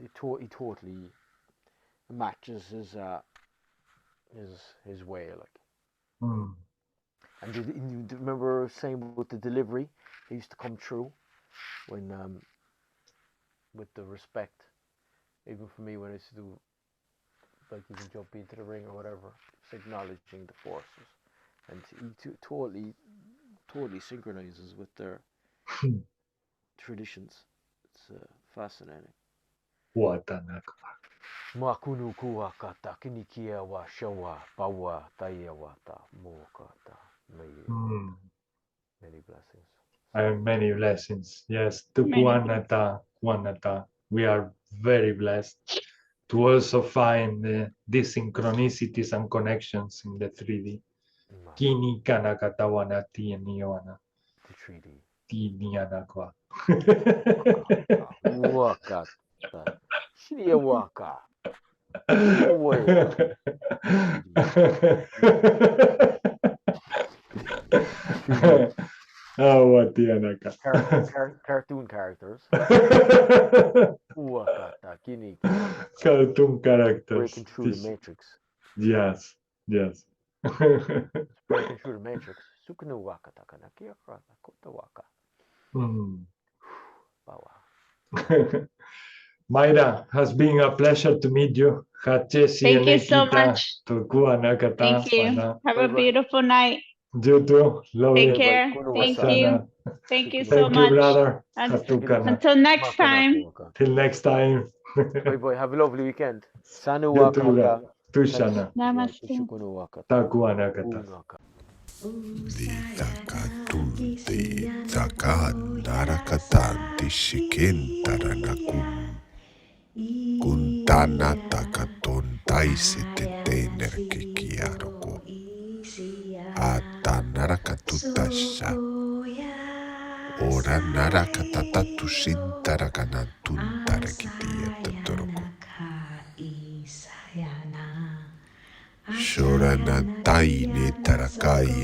he totally matches his way, like. And you remember saying about the delivery? It used to come true when with the respect. Even for me, when I used to do, like, you can jump into the ring or whatever, it's acknowledging the forces, and he totally synchronizes with their traditions. It's fascinating. Watanaka. Makunu kuakata kinikia wa shawa bawa tayawata mokata. Many blessings. Many blessings. Yes, Tukuanata, Kuanata. We are very blessed to also find these synchronicities and connections in the 3D. Kini kanakatawana tieniwana. The 3D. Tinianakwa. Wakata. Shiria waka. Watianaka. Cartoon characters. Wakata. Kini. Cartoon characters. Breaking through the matrix. Yes. Breaking through the matrix. Sukunu wakata kana kiyakata kota waka. Mayra, has been a pleasure to meet you. Thank you so much. Thank you. Have a beautiful night. You too. Take care. Thank you. Thank you so much. Brother. Until next time. Till next time. Bye. Have a lovely weekend. Sanu You too, wakata. Tushana. Namaste. Takuanakata. Ditakatunte takan narakatan tishikentaranakum kuntana takaton taisete tenerkekiaroko atanarakatutasha ora narakatatatusintarakanantuntarakitiatatoroko Shorana taine tarakai